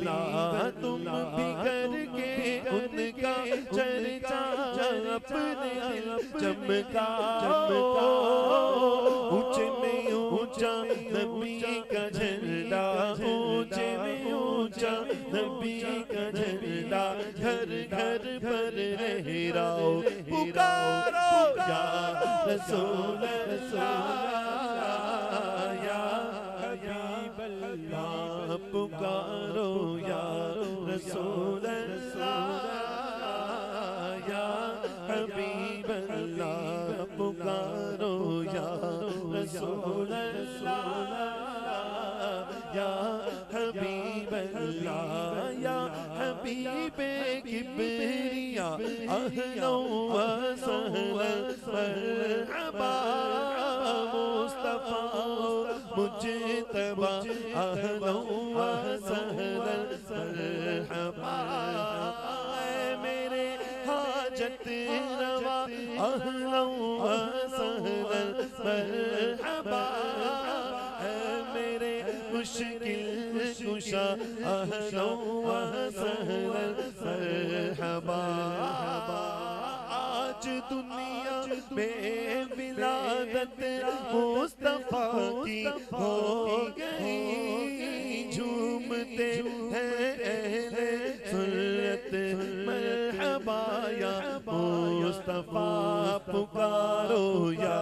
तुम भी करके उनका चर्चा अपने चमकाओ। ऊंचे में ऊंचा नबी का झंडा, ऊंचे में ऊंचा नबी का झंडा, घर घर पर लहराओ। पुकारो या रसूल या हबीब अल्लाह, पुकारो या रसूल या हबीब अल्लाह, पुकारो या रसूल या हबीब अल्लाह, या हबीब किबरिया अहलो व सहला मरहबा। मुस्तफा मुजतबा अहलो व सहला मरहबा। मेरे हाजत रवा अहलो व सहला मरहबा। मेरे मुश्किल कुशा अहलो व सहला मरहबा। आज दुनिया में विलादत मुस्तफा की हो गई, झूमते हैं अहले सुन्नत मरहबा। या मुस्तफा पुकारो या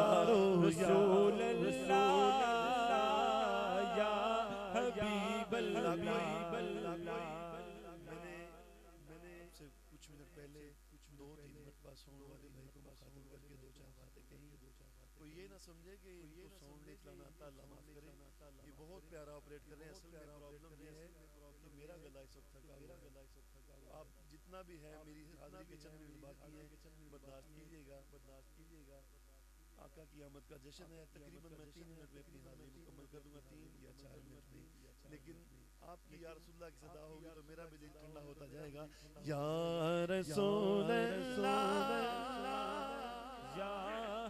रसूल अल्लाह या हबीब अल्लाह। मैंने आपसे कुछ मिनट पहले 2-3 मरतबा साउंड वाले भाई को मुखातिब करके 2-4 बातें कही। तो ये ना समझे कि इनको साउंड इतना आता, अल्लाह माफ करे, ये बहुत प्यारा ऑपरेट कर रहे हैं। असल में प्रॉब्लम ये है कि मेरा गला इस वक्त थका हुआ है। आप जितना भी है मेरी हाजिरी के चंद मिनट बाकी है, बर्दाश्त कीजिएगा। आका की आमद का जश्न है, तकरीबन मैं 3 मिनट में अपनी हाजिरी मुकम्मल कर दूंगा, 3 या 4 मिनट में। लेकिन आपकी या रसूलुल्लाह की सदा होगी तो मेरा भी दिल ठंडा होता जाएगा। या रसूल या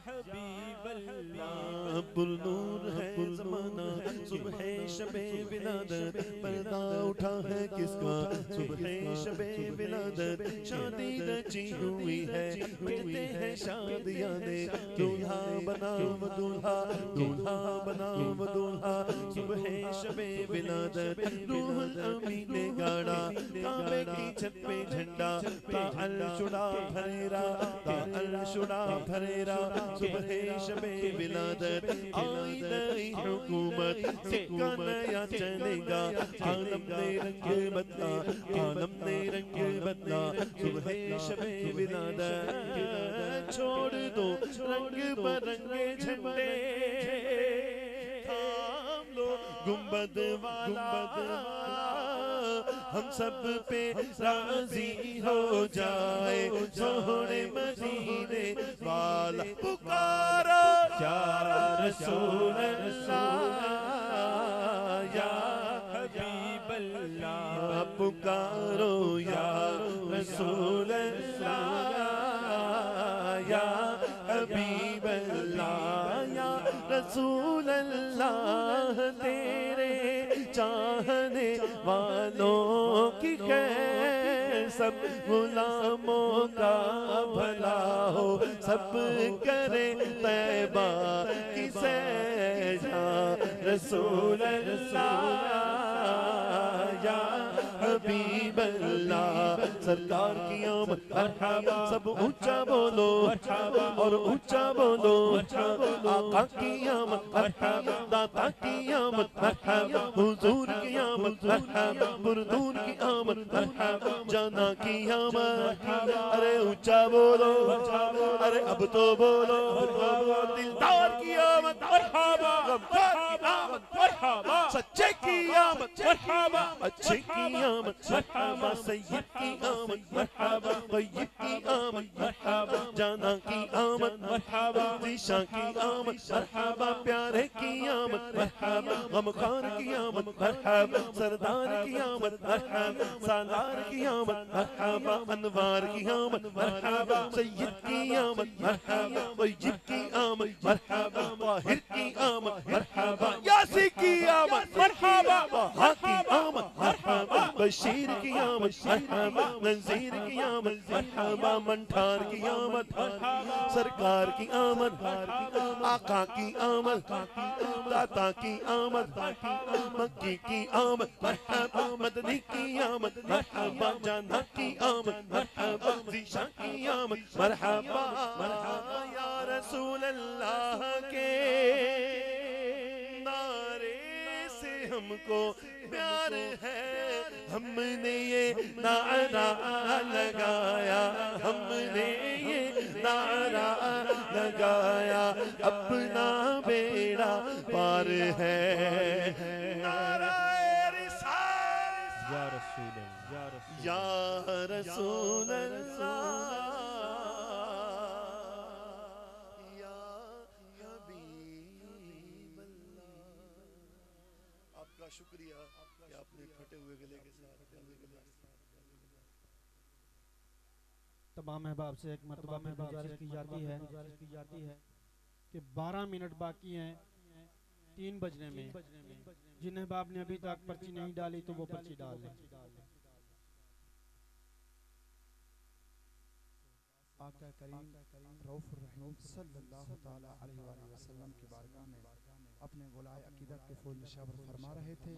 हबीब अल्लाह, पुरनूर है ज़माना, सुबह शबे विलादत, पर्दा उठा है किसका, सुबह शबे विलादत, शादी रची हुई है, मिलते हैं शादियां दे, दूल्हा बनाओ दूल्हा, दूल्हा बनाओ दूल्हा, सुबह शबे विलादत, रूहुल अमीन ने गाड़ा, काबे की छत पे झंडा, ताअल शुड़ा भरेरा, ताअल शुड़ा भरेरा, सुबह शबे विलादत, आई नई हुकूमत, सिक्का नया चलेगा, आलम ने रंग बदला, आलम ने रंग बदला, सुबह शबे विलादत। छोड़ दो रंग बरंगे झंडे, थाम लो गुंबद वाला, हम सब पे राजी हो जाए सोहने मदीने वाला। पुकारो या रसूल अल्लाह या हबीब अल्लाह, पुकारो या रसूल अल्लाह या हबीब अल्लाह, या रसूल अल्लाह। तेरे चाहने वालों की खैर, सब गुलामों का भला हो, सब करे तैबा की सैर। या रसूल अल्लाह या हबीब अल्लाह, सरकार की आमद मरहबा, सब ऊंचा बोलो और ऊंचा बोलो, आका की आमद मरहबा, दाता की आमद मरहबा, हुजूर की आमद मरहबा, बुरदूर की आमद मरहबा, जाना की आमद। अरे ऊंचा बोलो, अरे अब तो बोलो, दिलदार की आमद मरहबा, गमदार की आमद मरहबा, सच्चे की आमद मरहबा, अच्छे की आमद मरहबा, सैयद की आमद मरहबा, तय्यब की आमद मरहबा, जाना की आमद मरहबा, ज़ीशा की आमद मरहबा, प्यारे की आमद मरहबा, गमखान की आमद मरहबा, सरदार की आमद मरहबा, सालार की आमद मरहबा, अनवार की आमद मरहबा, सैयद की आमद मरहबा, तय्यब की आमद मरहबा, ताहिर की आमद मरहबा, यासी की आमद मरहबा, वहा की आमद मरहबा, बशीर की आमद मरहबा, नज़ीर की आमद मरहबा, मंठार की आमद सरकार की आमद, आका की आमद, दाता की आमद, मक्की की आमद मरहबा, मदनी की आमद मरहबा, जाना की आमद मरहबा, ज़ीशा की आमद मरहबा, या रसूल अल्लाह के नारे से हमको प्यार है, हमने ये नारा लगाया, हमने ये नारा लगाया, अपना बेड़ा पार है। नारा रिसालत या रसूल अल्लाह, या रसूल अल्लाह, या हबीब अल्लाह। आपका शुक्रिया कि आपने फटे हुए गले के साथ तमाम अहबाब से एक मरतबा में गुजारिश की जाती है कि 12 मिनट बाकी हैं 3 बजने में। जिन अहबाब ने अभी तक पर्ची नहीं डाली तो वो पर्ची डाल लें। आका करीम रऊफ़ुर रहीम सल्लल्लाहु तआला अलैहि वसल्लम की बारगाह में अपने गुलाए अकीदत के फूल निशावर फरमा रहे थे।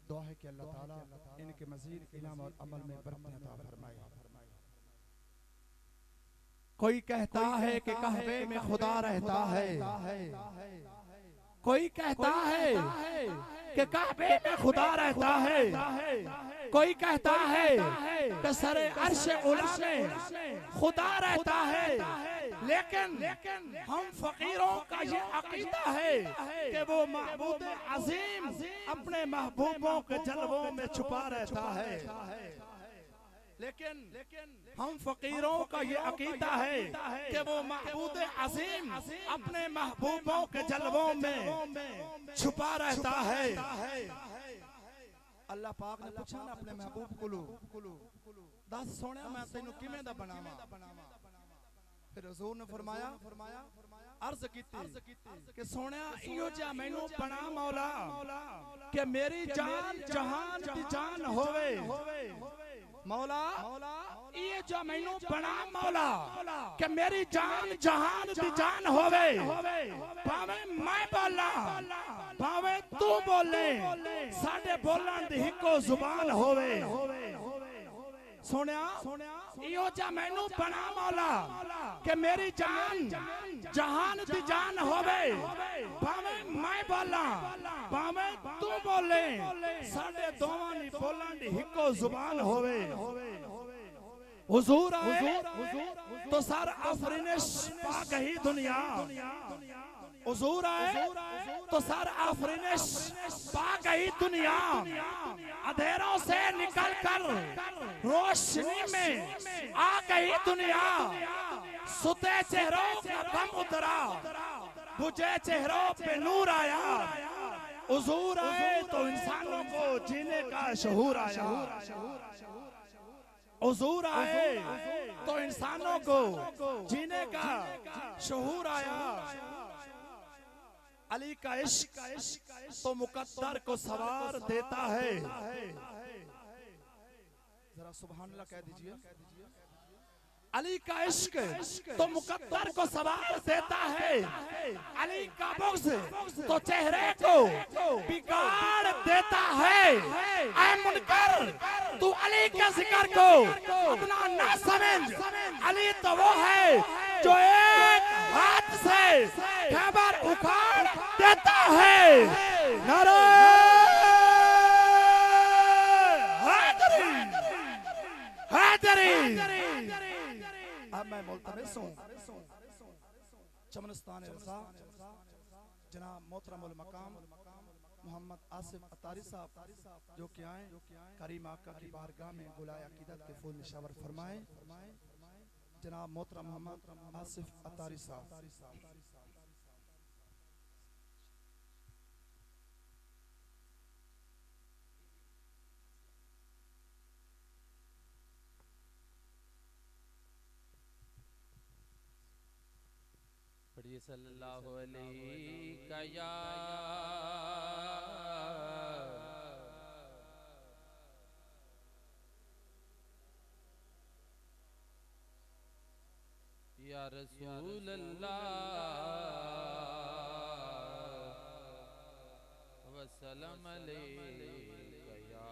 दुआ है कि अल्लाह ताला इनके मज़ीद इल्म और अमल में बरकत अता फरमाए। कोई कहता है कि कहवे में खुदा रहता है, कोई कहता है कि कहवे में खुदा रहता है, कोई कहता है कि सरे अर्श उला में खुदा रहता है। लेकिन हम फकीरों का ये अकीदा है कि वो महबूब अजीम अपने महबूबों के जलवों में छुपा रहता है। लेकिन हम फकीरों का ये अकीदा है कि वो महबूब अजीम अपने महबूबों के जलवों में छुपा रहता है। अल्लाह पाक ने पूछा ना अपने महबूब को, दस सोने मैं तेनू किवें दा बनावा। फिर हुजूर ने फरमाया अर्ज की कि सोने इहो जा मैनू बना मौला कि मेरी जान जहान दी जान होवे। मौला ये जो मैनू बना मौला कि मेरी जान जहान दी जान होवे। भावे मैं बोला भावे तू बोले, साडे बोलन दी हिको जुबान होवे। सुनिया इहो जा मैनू बना मौला कि मेरी जान जहान दी जान होवे। भावे मैं बोला भावे तू बोले, साडे दोवां दी बोलन दी हिको जुबान होवे। हुजूर आए तो सर आफरीनिश पा गई दुनिया। हुजूर आए तो सर आफरीनिश पा गई दुनिया। अंधेरों से निकलकर रोशनी में आ गई दुनिया। सुते चेहरों का गम उतरा, बुझे चेहरों पे नूर आया। हुजूर आए तो इंसानों को जीने का शऊर आया। हुजूर आए तो इंसानों को जीने का शऊर आया। अली का इश्क तो मुकद्दर को सवार देता है। जरा सुभान अल्लाह कह दीजिए। अली का इश्क तो मुकद्दर को सवार देता है। अली का बुग़्ज़ तो चेहरे को बिगाड़ देता है। ऐ मुनकर तू अली के जिक्र को अपना ना समझ। अली तो वो है जो एक हाथ से खैबर उखाड़ देता है। नारे हैदरी हैदरी। अब मैं मुल्तमिस हूँ चमनस्तान रज़ा जनाब मोहतरमुल मकाम मोहम्मद आसिफ अतारी साहब जो कि आए करीम आका की बारगाह में गुलाए अकीदत के फूल निशावर फरमाए। जनाब मोहतरम मोहम्मद आसिफ अतारी साहब। पढ़िए सल्लल्लाहु अलैहि या या रसूल अल्लाह वसल्लम अलैका या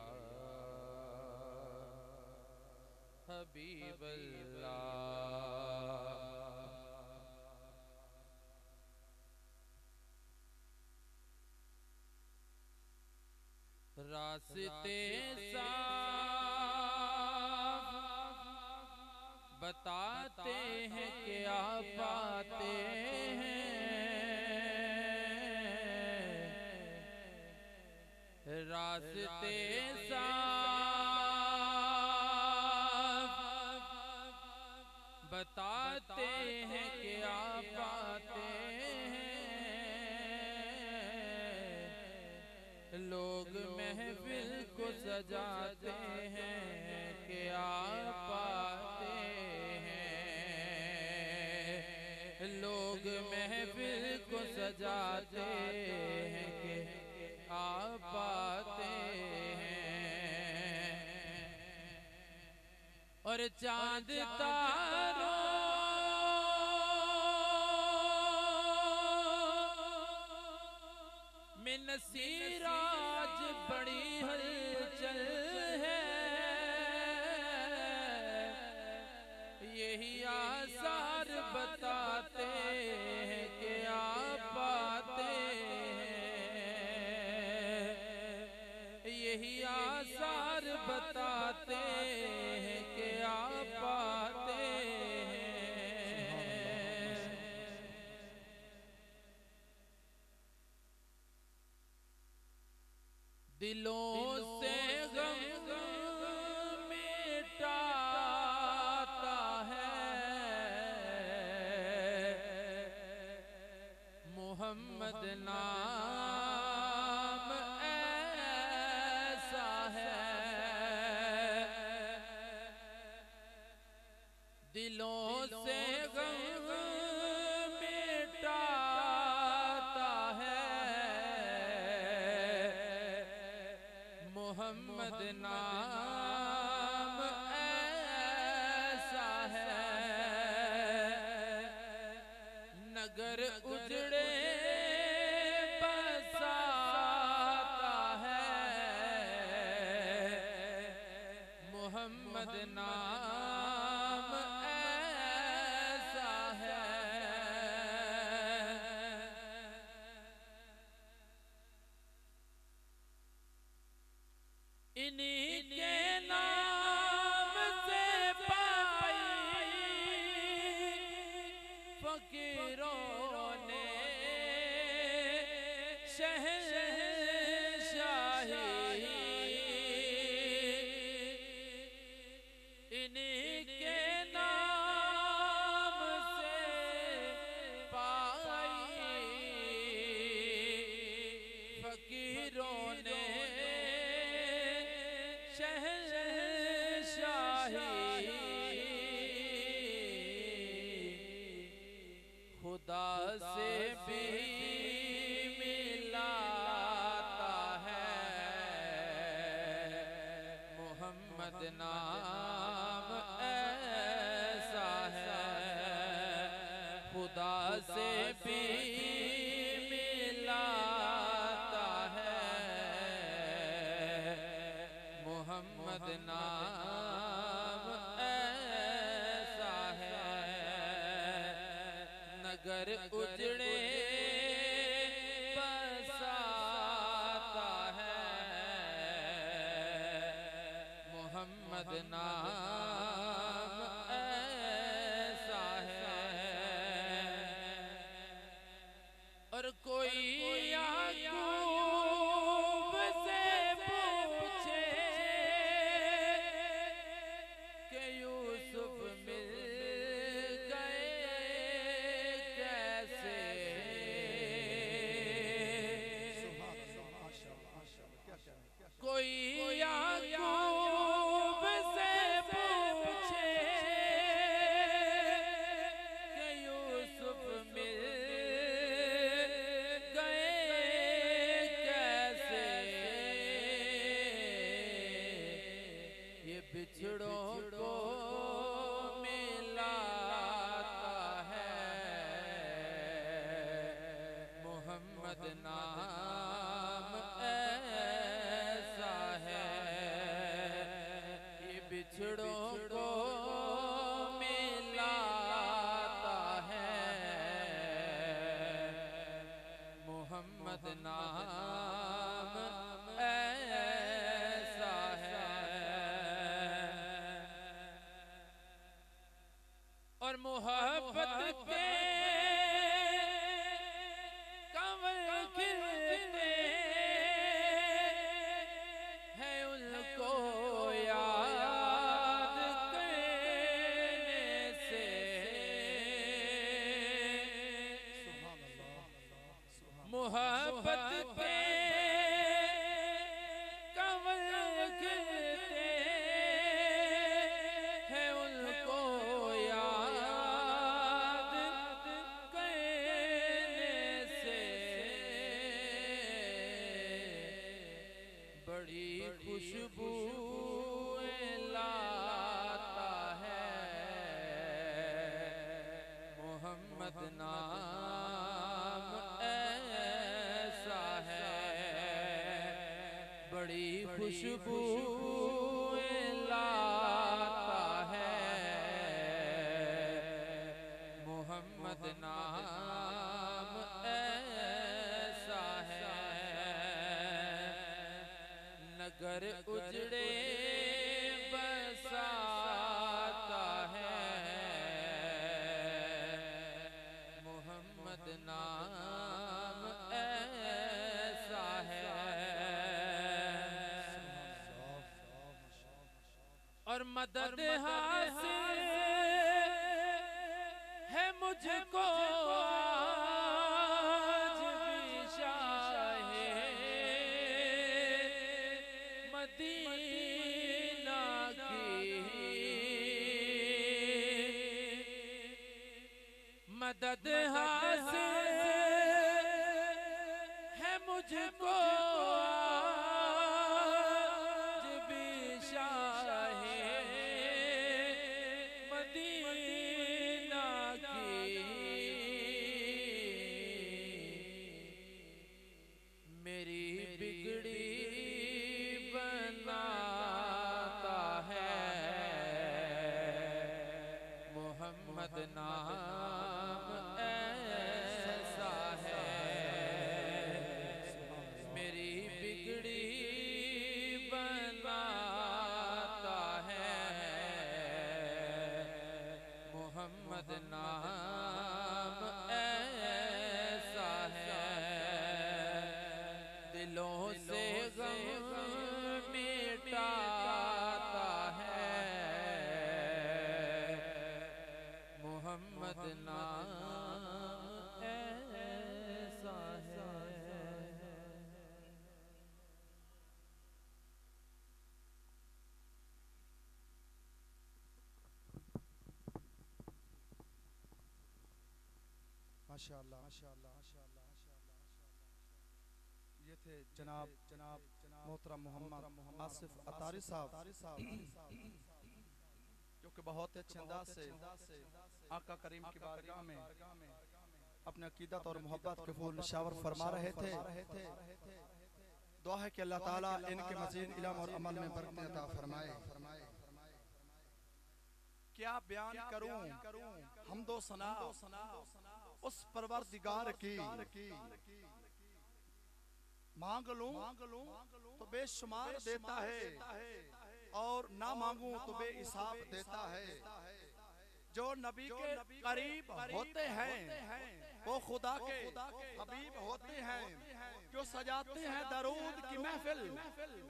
हबीब अल्लाह। रास्ते साफ बताते हैं क्या पाते हैं। रास्ते साफ बताते हैं क्या पाते हैं। लोग महफिल को सजाते हैं क्या पाते हैं। लोग महफिल को सजाते हैं कि आ पाते हैं। और चांद तारों में नसीराज बड़ी हलचल है। यही आसार बताते हैं कि आप पाते हैं। यही आसार बताते हैं कि आप पाते हैं। दिलों से गम मिटाता है मोहम्मद नाम ऐसा है। दिलों से गम मिटाता है मोहम्मद नाम ऐसा है। नगर उजड़े बसाता है मोहम्मद नाम ऐसा है। इन्हीं के नाम से पाई फकीरों ने शहंशाही। इन्हीं के नाम से पाई फकीरों ने खुदा से भी मिलाता है मोहम्मद नाम ऐसा है। खुदा से भी मिलाता है मोहम्मद नाम ऐसा है। नगर उजड़े बसाता है मोहम्मद नाम ऐसा है। और कोई याकूब से पूछे कि यूसुफ मिल कोई याकूब से पूछे कि यूसुफ मिल गए कैसे। ये बिछड़ों को मिलाता बड़ी खुशबू लाता है मोहम्मद नाम ऐसा है, बड़ी खुशबू लाता है मोहम्मद नाम ऐसा है। नगर उजड़े बसाता है मोहम्मद नाम ऐसा है। और मदद हासिल है मुझको आज भी शाहे मदीना की, मदद हासिल है मुझको आज भी शाहे मदीना की। मेरी बिगड़ी बनाता है मोहम्मद नाम ऐसा है, मेरी बिगड़ी बनाता है मोहम्मद नाम ऐसा है। दिलों से गम मिटाता है मोहम्मद नाम ऐसा है। माशाअल्लाह माशाअल्लाह माशाअल्लाह। ये थे जनाब मोहतरम मोहम्मद आसिफ अतारी साहब, जो कि बहुत अच्छे अंदाज से आका करीम की बारगाह में अपने अकीदत और मोहब्बत के फूल निशावर फरमा रहे थे। दुआ है कि अल्लाह ताला इनके मजीद इल्म और अमल में बरकत अता फरमाए। क्या बयान करूं हमदो सना उस परवरदिगार की, मांग लूं तो बेशुमार देता है और ना मांगूं तो बेहिसाब देता है। जो नबी के करीब होते हैं वो खुदा के हबीब होते हैं, जो सजाते हैं दरूद की महफिल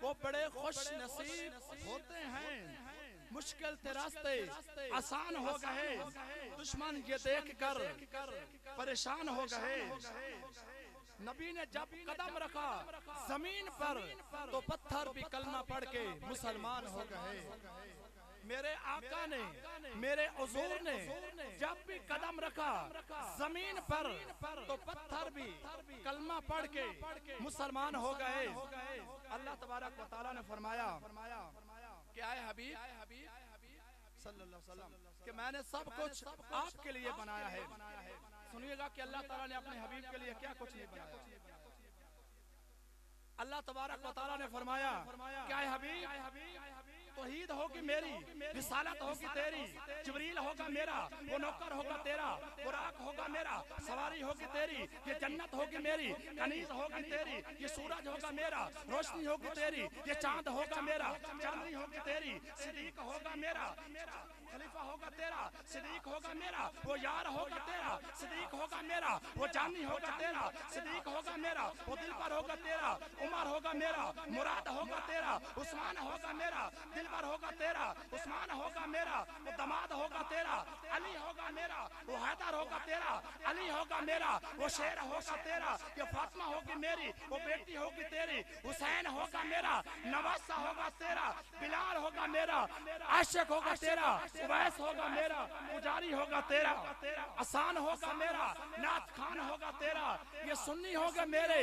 वो बड़े खुश नसीब होते हैं। मुश्किल ते रास्ते आसान हो गए, दुश्मन ये देख कर परेशान हो गए। नबी ने जब कदम रखा जमीन पर तो पत्थर भी कलमा पढ़ के मुसलमान हो गए। मेरे आका ने मेरे हुजूर ने जब भी कदम रखा जमीन पर तो पत्थर भी कलमा पढ़ के मुसलमान हो गए। अल्लाह तबारक व तआला ने फरमाया क्या है हबीब सल्लल्लाहु अलैहि वसल्लम कि मैंने सब कुछ आपके लिए बनाया है। सुनिएगा कि अल्लाह ताला ने अपने हबीब के लिए क्या कुछ नहीं बनाया। अल्लाह तबारक व तआला ने फरमाया क्या है हबीब, तौहीद होगी मेरी, रिसालत होगी तेरी, जिब्रील होगा मेरा, वो नौकर होगा तेरा, बुराक होगा मेरा, सवारी होगी तेरी, ये जन्नत होगी मेरी, कनीज होगी तेरी, ये सूरज होगा मेरा, रोशनी होगी तेरी, ये चांद होगा मेरा, चांदनी होगी तेरी, सिद्दीक होगा मेरा, खलीफा होगा तेरा, सिद्दीक होगा मेरा, वो यार होगा तेरा, सिद्दीक होगा मेरा, वो जानी होगा तेरा, सिद्दीक होगा मेरा, वो दिलबर होगा तेरा, उमर होगा मेरा, मुराद होगा तेरा, उस्मान होगा मेरा, दिलबर होगा तेरा, उस्मान होगा मेरा, वो दमाद होगा तेरा, अली होगा मेरा, वो हैदर होगा तेरा, अली होगा मेरा, वो शेर होगा तेरा, ये फातिमा होगी मेरी, वो बेटी होगी तेरी, हुसैन होगा मेरा, नवासा होगा तेरा, बिलाल होगा मेरा, आशिक होगा तेरा, उवैस होगा मेरा, पुजारी होगा तेरा, आसान होगा मेरा, नाथ खान होगा तेरा, ये सुन्नी होगे मेरे,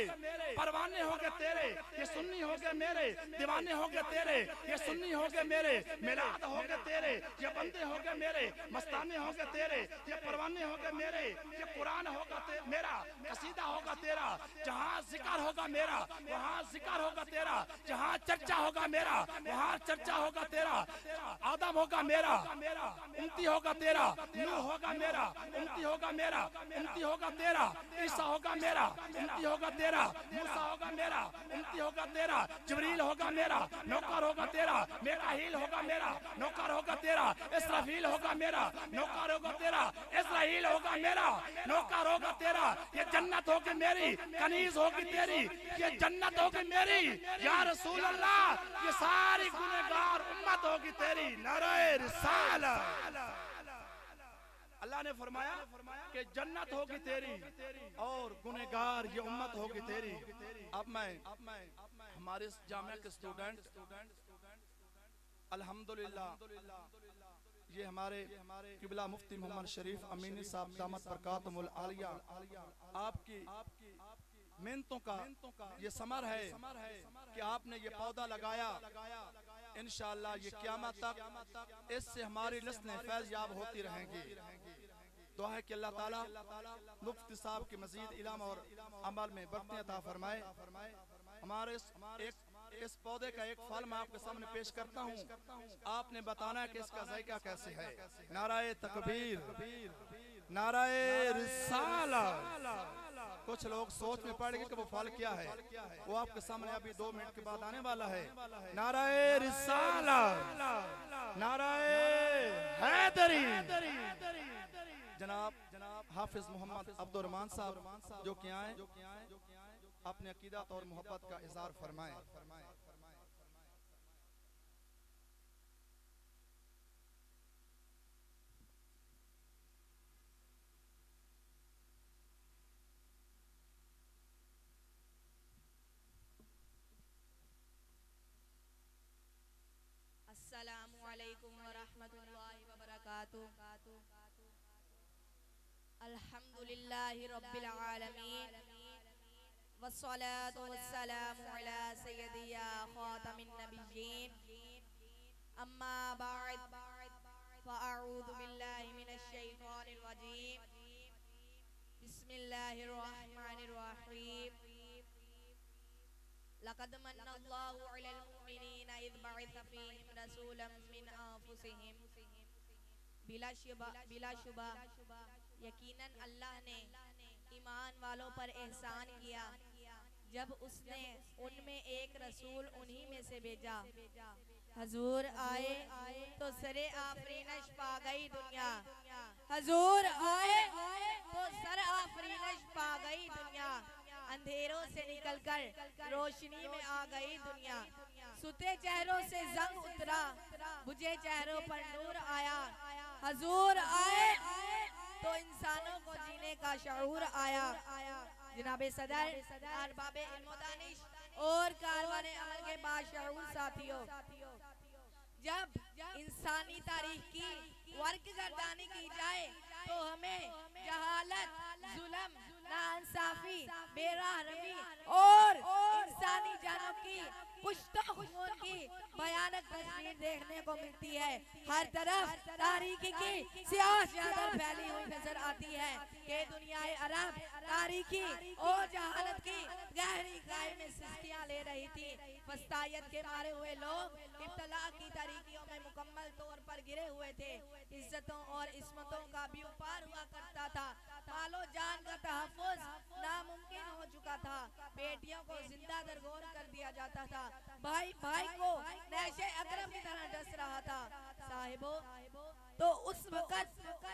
परवाने होगे तेरे, ये सुन्नी होगे मेरे, दीवाने होगे तेरे, ये सुन्नी होगे मेरे, मिलाद होगे तेरे, ये बंदे होगे मेरे, मस्ताने होगे तेरे, ये परवाने होगे मेरे, ये कुरान होगा मेरा, कसीदा होगा तेरा, जहाँ जिक्र होगा मेरा वहाँ जिक्र होगा तेरा, जहाँ चर्चा होगा मेरा वहाँ चर्चा होगा तेरा, आदम होगा मेरा, उम्मती होगा तेरा, नूह होगा मेरा, उम्मती होगा मेरा, उम्मती होगा तेरा, ईसा होगा मेरा, उम्मती होगा तेरा, मूसा होगा मेरा, उम्मती होगा तेरा, जिब्रील होगा मेरा, नौकर होगा तेरा, मीकाईल होगा मेरा, नौकर होगा तेरा, इसराफील होगा मेरा, नौकर होगा तेरा, इस्राईल होगा मेरा, नौकर होगा तेरा, ये जन्नत होगी मेरी, कनीज होगी तेरी, ये जन्नत होगी मेरी, या रसूल अल्लाह, ये सारी गुनहगार उम्मत होगी तेरी, नारे रिसालत। अल्लाह ने फरमाया कि जन्नत होगी तेरी और गुनहगार ये उम्मत होगी तेरी। अब मैं हमारे इस जामिया के स्टूडेंट अल्हम्दुलिल्लाह ये हमारे किबला मुफ्ती मोहम्मद शरीफ अमीनी साहब दामत बरकातुहुल आलिया आपकी मेहनतों का ये समर है कि आपने ये पौधा लगाया। इंशाअल्लाह ये क़यामत तक इससे हमारी नस्लें फैज़याब होती रहेंगी। दुआ है कि अल्लाह ताला मुफ्ती साहब की मजीद इल्म और अमल में बरकत अता फरमाए। हमारे इस पौधे का एक फल मैं आपके सामने पेश करता हूँ, आपने बताना है कि इसका जायका कैसे है। नाराए तकबीर, नाराए रिसालत। कुछ लोग सोच में पड़ गए कि वो फल क्या है, वो आपके सामने अभी 2 मिनट के बाद आने वाला है। नाराए रिसालत, नाराए हैदरी। जनाब हाफिज मोहम्मद अब्दुल रहमान साहब जो कि आए अपने अकीदत और मोहब्बत का इज़हार फरमाएं। अस्सलामु अलैकुम व रहमतुल्लाहि व बरकातुहू। अल्हम्दुलिल्लाहि रब्बिल आलमीन वस्सलातु वस्सलामु अला सय्यदिया खातमिन नबिय्यीन अम्मा बअद फ़अऊज़ु बिल्लाहि मिनश शैतानिर रजीम बिस्मिल्लाहिर रहमानिर रहीम। लक़द मन्नल्लाहु अलल मुमिनीना इज़ बअस फ़ीहिम रसूलन मिन अनफुसिहिम। बिलाशुबा यकीनन अल्लाह ने ईमान वालों पर एहसान किया जब उसने उनमें एक रसूल उन्हीं में से भेजा। हजूर आए तो सरे आफरीनश पा गई दुनिया, हजूर आए तो सर आफरीनश पा गई दुनिया। अंधेरों से निकलकर रोशनी में आ गई दुनिया। सुते चेहरों से जंग उतरा, बुझे चेहरों पर नूर आया। हजूर आए तो इंसानों को जीने का शऊर आया। जनाबे सदर, अरबाबे इल्म दानिश और कारवाने अमल के बाशऊर साथियों, जब इंसानी तारीख की वर्कगर्दानी की जाए तो हमें जहालत, जुल्म, नाइंसाफी, बेरहमी और इंसानी जानों की कुश्ता खून की भयानक तस्वीर देखने को मिलती है। हर तरफ तारीकी की स्याह चादर फैली हुई नजर आती है कि दुनियाए अरब तारीकी और जहालत की गहरी खाई में सिस्कियां ले रही थी। फस्तायत के मारे हुए लोग इब्तला की तारीकियों में मुकम्मल तौर पर गिरे हुए थे। इज्जतों और इस्मतों का भी उपार हुआ करता था। मालो जान का तहफ़्फ़ुज़ नामुमकिन हो चुका था। बेटियों को जिंदा दरगोर कर दिया जाता था। भाई भाई को नैशे अकरम की तरह डस रहा था। साहिबो, तो उस वक़्त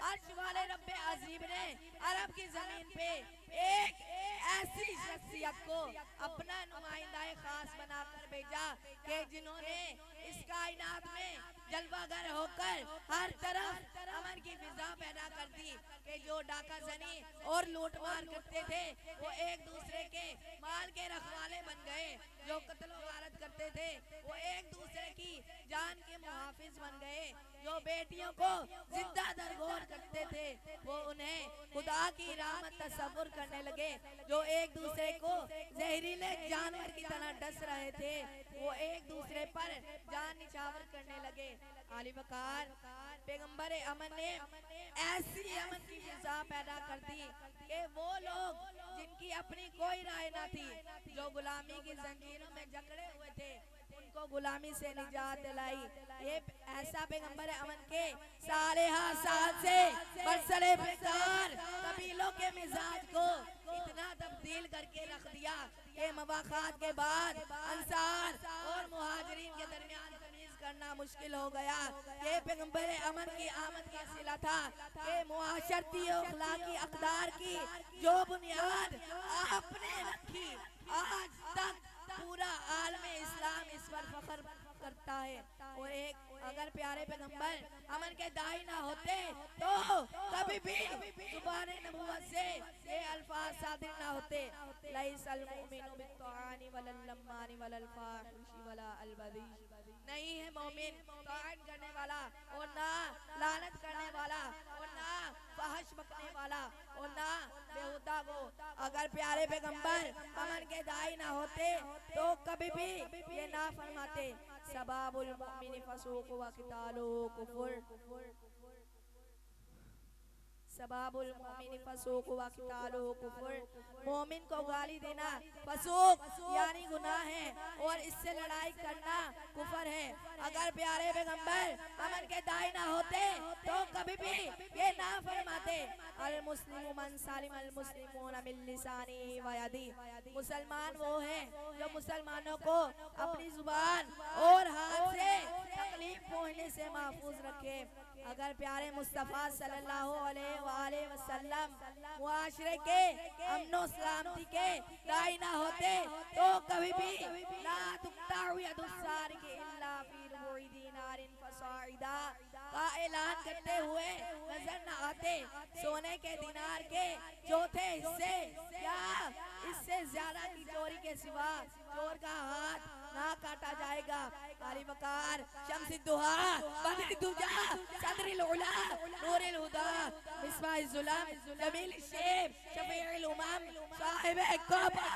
अर्श वाले रब्बे अज़ीम ने अरब की जमीन पे एक ऐसी शख्सियत को अपना नुमाइंदा खास बनाकर भेजा कि जिन्होंने इस कायनात में जलवागर होकर हर तरफ अमन की फिजा पैदा कर दी कि जो डाका जनी और लूटमार करते थे वो एक दूसरे के माल के रखवाले बन गए, जो कत्ल वारत करते थे वो एक दूसरे की जान के मुहाफिज बन गए, जो बेटियों को जिंदा दरगोर करते थे वो उन्हें खुदा की रहमत तसव्वुर करने लगे, जो एक दूसरे को जहरीले जानवर की तरह डस रहे थे वो एक दूसरे पर जान निछावर करने लगे। आली वकार पैगंबर अमन ने ऐसी अमन की फिजा पैदा कर दी कि वो लोग जिनकी अपनी कोई राय न थी, जो गुलामी की जंजीरों में जकड़े हुए थे, उनको गुलामी से निजात दिलाई। ये ऐसा पैगंबर अमन के सालेहा साल से बरसरे बेकार कबीलों के मिजाज को इतना तब्दील करके रख दिया कि मुवाखात के बाद अंसार और मुहाजिरीन के दरमियान तमीज करना मुश्किल हो गया। ये पैगंबर अमन की आमद का सिला था कि मुआशरती और अखलाकी अक़दार की जो बुनियाद आपने रखी, आज तक पूरा आलम इस्लाम इस पर फख्र करता है। और एक अगर प्यारे पैगंबर अमन के दाई ना होते तो कभी भी जुबान नबुव्वत से ये अल्फाज सादिर ना होते, लैसल मुमिनु बित्तआनी वलल लम्मानी वलल फाहिशी वला अलबदी। नहीं है मोमिन तौन करने वाला और ना लानत करने वाला और ना फहश बकने वाला और ना बेहुदा वो। अगर प्यारे पैगंबर अमन के दाई ना होते तो कभी भी ये ना फरमाते सबाबुल मुमिन फसूक व क़ितालुहु कुफ्र, सबाबुल मोमिन फसूक व क़ितालुहु कुफ्र। मोमिन को गाली देना फसूक यानी गुनाह है और इससे लड़ाई करना कुफर है। अगर प्यारे पैगंबर अमन के दाई ना होते तो कभी भी ये ना फरमाते अल मुस्लिमु मन सालिम अल मुस्लिमून मिन लिसानिही व यदिही। मुसलमान वो है जो मुसलमानों को अपनी जुबान और हाथ से तकलीफ पहुंचने से महफूज रखे। अगर प्यारे मुस्तफ़ा सल्लल्लाहु अलैहि वसल्लम मुआशरे के अमनो सलामती के दाई ना होते तो कभी भी ला तुक़्ताउ यदुस्सारिक़ि इल्ला फी रुबुइ दीनारिन फसाइदा का ऐलान करते हुए नजर न आते सोने के दिनार के चौथे हिस्से या इससे ज्यादा की चोरी के सिवा चोर का हाथ ना काटा जाएगा। आली वकार शम्स दुहा बद्र दुजा सदरिल उला नूरिल हुदा मिसबाह ज़ुलम जमील शेब शफीउल उमम साहिब काबा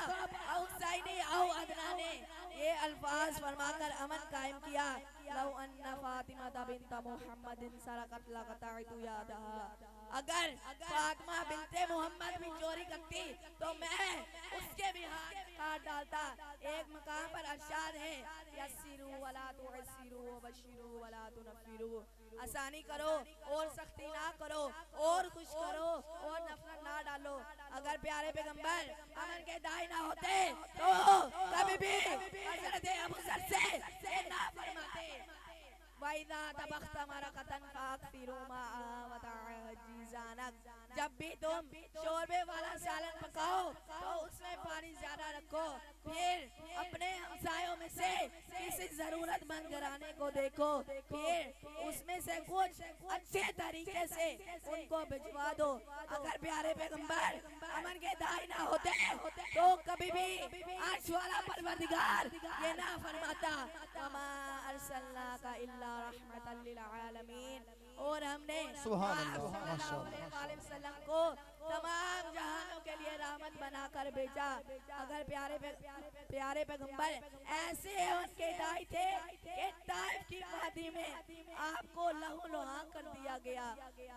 औ सैनी औ अदनाने ये अल्फाज फरमाकर अमन कायम किया। लौ अन्ना फातिमा बिन्त मुहम्मदिन सरकत लक़तअतु यादहा। अगर फातिमा बिन्ते मोहम्मद भी चोरी करती तो मैं उसके भी हाथ काट डालता। एक मकाम पर अरशाद है यस्सिरू वला तुअस्सिरू वबश्शिरू वला तुनफ्फिरू। आसानी करो और सख्ती ना करो और खुश करो और नफरत ना डालो। अगर प्यारे पैगंबर अमन के दाई ना होते तो कभी भी हज़रत अबू ज़र से ये ना फरमाते वइज़ा तबख्त मरक़तन फ़अक्सिरू माअ व तअज्जिज़ानक। जब भी तुम शोरबे वाला सालन पकाओ तो उसमें पानी ज्यादा रखो, फिर अपने हमसायों में से किसी जरूरतमंद घराने को देखो, फिर उसमें से कुछ अच्छे तरीके से उनको भिजवा दो। अगर प्यारे पैगंबर अमन के दाई ना होते तो कभी भी अर्श वाला परवरदिगार ये ना फरमाता वमा अरसलनाका इल्ला रहमतल लिल आलमीन। और हमने सुभान अल्लाह माशाअल्लाह वसल्लम को तमाम जहानों के लिए रहमत बनाकर भेजा। अगर प्यारे पैगंबर ऐसे उनके दाई थे कि ताइफ की वादी में आपको लहू लुहान कर दिया गया।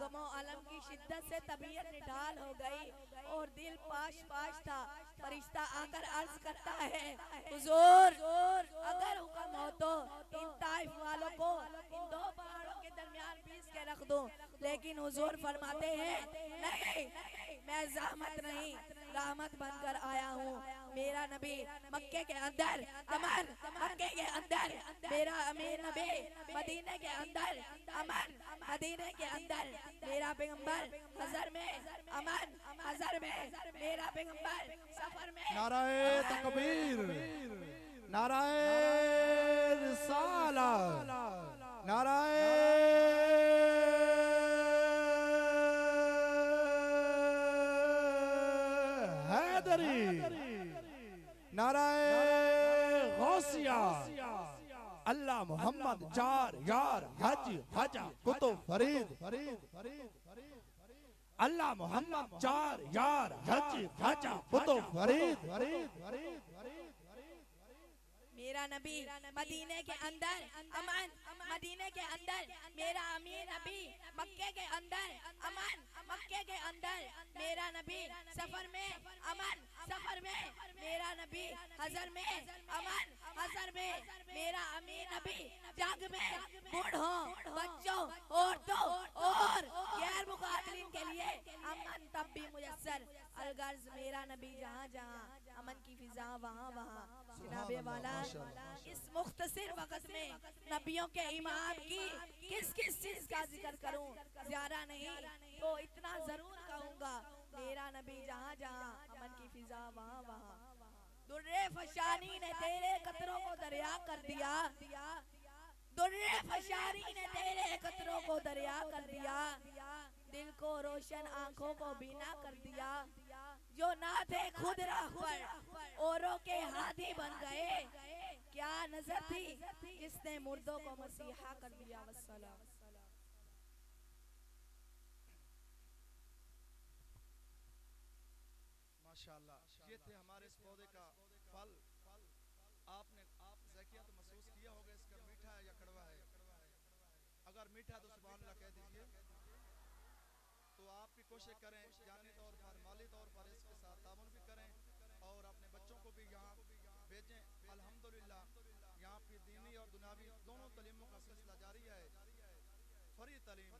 गमो अलम की शिद्दत से तबीयत निढाल हो गई और दिल पाश पाश था। फरिश्ता आकर अर्ज करता है हुजूर अगर हुक्म हो तो इन ताइफ वालों को इन दो पहाड़ों के दरमियान पीस के रख दो। लेकिन हुजूर फरमाते हैं नहीं, मैं ज़हमत नहीं रहमत बनकर आया हूँ। मेरा नबी मक्के के अंदर अमन, मक्के के अंदर मेरा अमीर नबी, मदीने के अंदर अमन, मदीने के अंदर मेरा पैगंबर, हज़र में अमन, हज़र में मेरा पैगंबर, सफर में। नाराए तकबीर, नाराए रिसालत। हैदरी, नाराए गौसिया, अल्लाह मोहम्मद चार यार हज हजा कुतुब फरीद, अल्लाह मोहम्मद चार यार हज हजा कुतुब फरीद। मेरा नबी मदीने के अंदर अमन, मदीने के अंदर मेरा अमीर नबी, मक्के के अंदर अमन, मक्के के अंदर मेरा नबी, सफर में अमन, सफर में मेरा नबी, हजर में अमन, हजर में मेरा अमीर नबी, जग में बूढ़ों बच्चों औरतों और गैर मुकातिलीन के लिए अमन तब भी मुयस्सर। अलगर्ज मेरा नबी जहाँ जहाँ अमन की फिजा वहाँ वहाँ। जनाबे वाला इस मुख्तसर वक्त में नबियों के इमाम की किस किस चीज का जिक्र करूं, ज्यादा नहीं तो इतना जरूर कहूंगा, मेरा नबी जहाँ जहाँ अमन की फिजा वहाँ वहाँ। दुर्रे फशानी ने तेरे कतरों को दरिया कर दिया, दुर्रे फशानी ने तेरे कतरों को दरिया कर दिया, दिल को रोशन आंखों को बीना कर दिया। जो ना थे खुद राह पर औरों के हाथी बन गए, क्या नजर थी जिसने मुर्दों को मसीहा कर दिया। वस्सलाम। माशाअल्लाह, ये थे हमारे इस पौधे का फल। आपने ज़ायक़ा तो महसूस किया होगा, इसका मीठा है या कड़वा है? अगर मीठा तो सुभान अल्लाह कह दीजिए। तो आप भी कोशिश करें, जानी तौर पर माली तौर पर इसके साथ ताउन भी करें और अपने बच्चों को भी यहाँ भेजें। अल्हम्दुलिल्लाह यहाँ पे दीनी और दुनियावी दोनों तालीमों का सिलसिला जारी है। फ्री तालीम,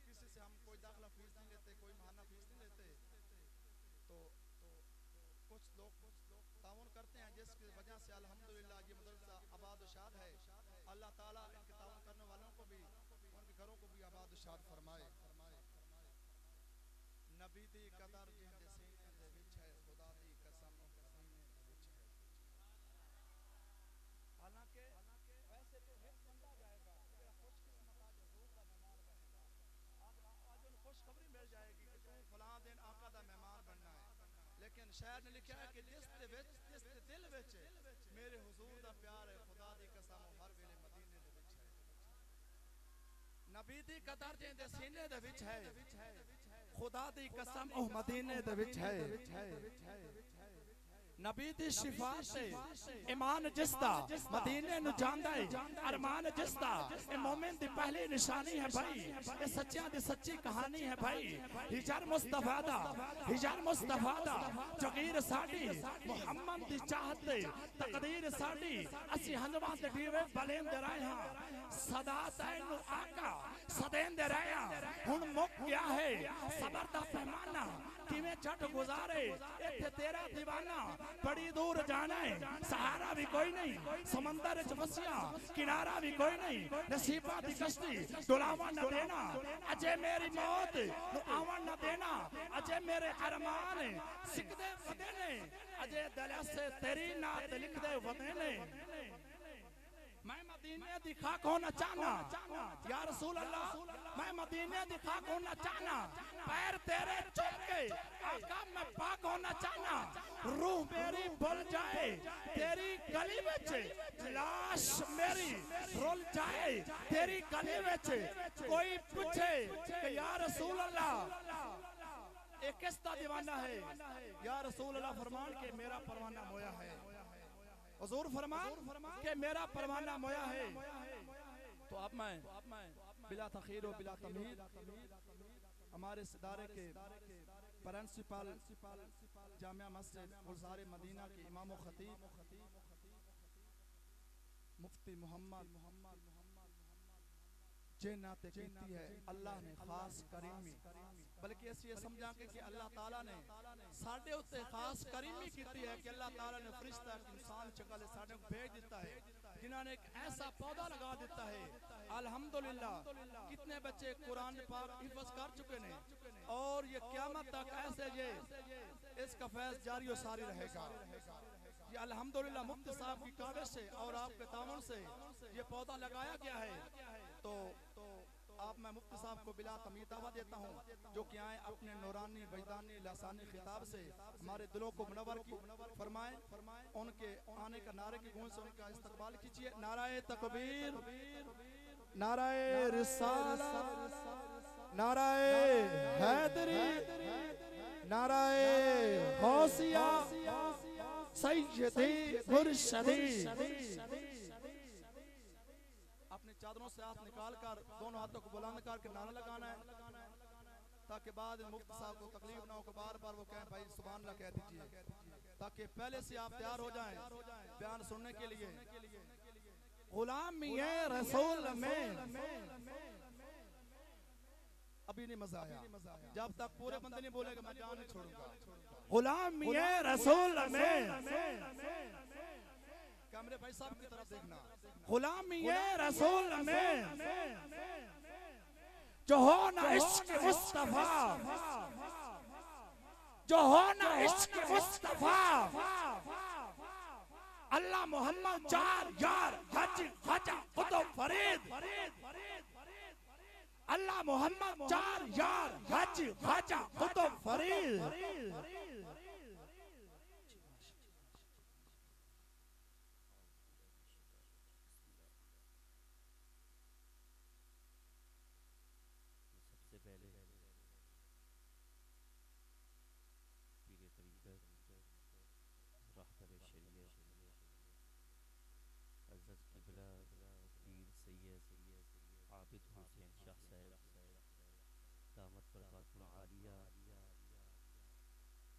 किसी से हम कोई दाखिला फीस नहीं लेते, कोई महाना फीस नहीं लेते। तो कुछ लोग ताउन करते हैं, जिसकी वजह से अल्हम्दुलिल्लाह ये मदरसा आबाद शाद है। अल्लाह ताला इनके ताउन करने वालों को भी, उनके घरों को भी आबाद शाद फरमाए। नबी दी कदर जिंदे सीने दे विच है, खुदा दी कसम मदीने दे विच है। हालांकि वैसे तो हिफ्ज़ समझा जाएगा, तेरा खुशकिस्मत आज हुजूर दा मेहमान बनेगा। आज उन्हें खुशखबरी मिल जाएगी कि तू फलां दिन आका दा मेहमान बनना है। लेकिन शायर ने लिखा है कि जिस दे दिल विच मेरे हुजूर दा प्यार है, खुदा दी कसम हर वेले मदीने दे विच है। नबी दी कदर जिंदे सीने दे विच है, खुदा दी कसम ओह मदीने दे विच है। नबी दी शिफात से ईमान जिसदा मदीने नु जांदा है, अरमान जिसदा ए मोमिन दी पहली निशानी है भाई, ये सच्चियां दी सच्ची कहानी है भाई। हिजर मुस्तफा दा, हिजर मुस्तफा दा जगीर साडी मोहम्मद दी चाहत दे तकदीर साडी, असी हंजवा दे दीवे बलेंदे रहे हां, सदा तैनू आका सदेंदे रहे हां। हुन मुक गया है सबर दा पैमाना, किवें झट गुजारे इत्थे तेरा दीवाना। बड़ी दूर जाना है, सहारा भी कोई नहीं, समंदर च फसिया किनारा भी कोई नहीं। नसीबा दी कश्ती डुलावा न देना, अजे मेरी मौत नु आवन न देना। अजे मेरे अरमान सिकदे वदे ने, अजे दिल से तेरी नात लिखदे वदे ने। मैं मदीने दी खाक होना चाहना या रसूल अल्लाह, मैं मदीने दी खाक होना चाहना। पैर तेरे चुम के आका मैं पाक होना चाहना। रूह मेरी भूल जाए तेरी गली विच, लाश मेरी रुल जाए तेरी गली विच। कोई पूछे कि या रसूल अल्लाह ये किसका दीवाना है? या रसूल अल्लाह फरमान के मेरा परवाना मोया है। हुजूर फरमान के मेरा परवाना मोया है। तो अब मैं बिला तखीर और बिला तमीर हमारे इस इदारे के प्रिंसिपल जामिया मस्जिद गुलज़ार मदीना के इमाम खतीब मुफ्ती मोहम्मद जे नाते कहती है अल्लाह ने खास करीमी, बल्कि ऐसी समझा कि अल्लाह ताला ने साडे उत्ते खास करीमी की है कि अल्लाह ताला ने फरिश्ता इंसान शक्ल साडे को भेज दिता है, जिन्होंने एक ऐसा पौधा लगा दिता है। अल्हम्दुलिल्लाह कितने बच्चे कुरान पाक हिफ्ज़ कर चुके हैं और ये क़यामत तक ऐसे ये इसका फैज़ जारी और सारी रहेगा। ये अल्हम्दुलिल्लाह मुफ्ती साहब की काविश से और आपके ताउन से ये पौधा लगाया गया है। तो आप मैं मुफ्ती साहब को बिला तमीज़ दावा देता हूँ जो कि आए अपने नूरानी वजदानी लसानी खिताब से हमारे दिलों को मुनव्वर फरमाए। उनके आने का नारे की गूंज से उनका इस्तकबाल कीजिए। नाराए तकबीर, नाराए रिसालत, नाराए हैदरी, नाराए गौसिया, सैयदी मुर्शदी। अपने चादरों से हाथ निकाल कर दोनों हाथों को बुलंद करके नारा लगाना है ताकि बाद मुफ्ती साहब को तकलीफ ना हो कि बार बार वो कहें भाई सुभान अल्लाह कह दीजिए, ताकि पहले से आप तैयार हो जाएं बयान सुनने के लिए। गुलामी है रसूल में अभी नहीं मजा आया, जब तक पूरे बंदे नहीं बोलेगा मैं जान नहीं छोड़ूंगा। गुलामी है रसूल में, कैमरे भाई साहब की तरफ देखना। गुलामी है रसूल में जो हो ना इश्क मुस्तफा, जो हो ना इश्क मुस्तफा, अल्लाह मोहम्मद चार यार हज ख्वाजा कुतुब फरीद, अल्लाह मोहम्मद चार यार हज ख्वाजा कुतुब फरीद।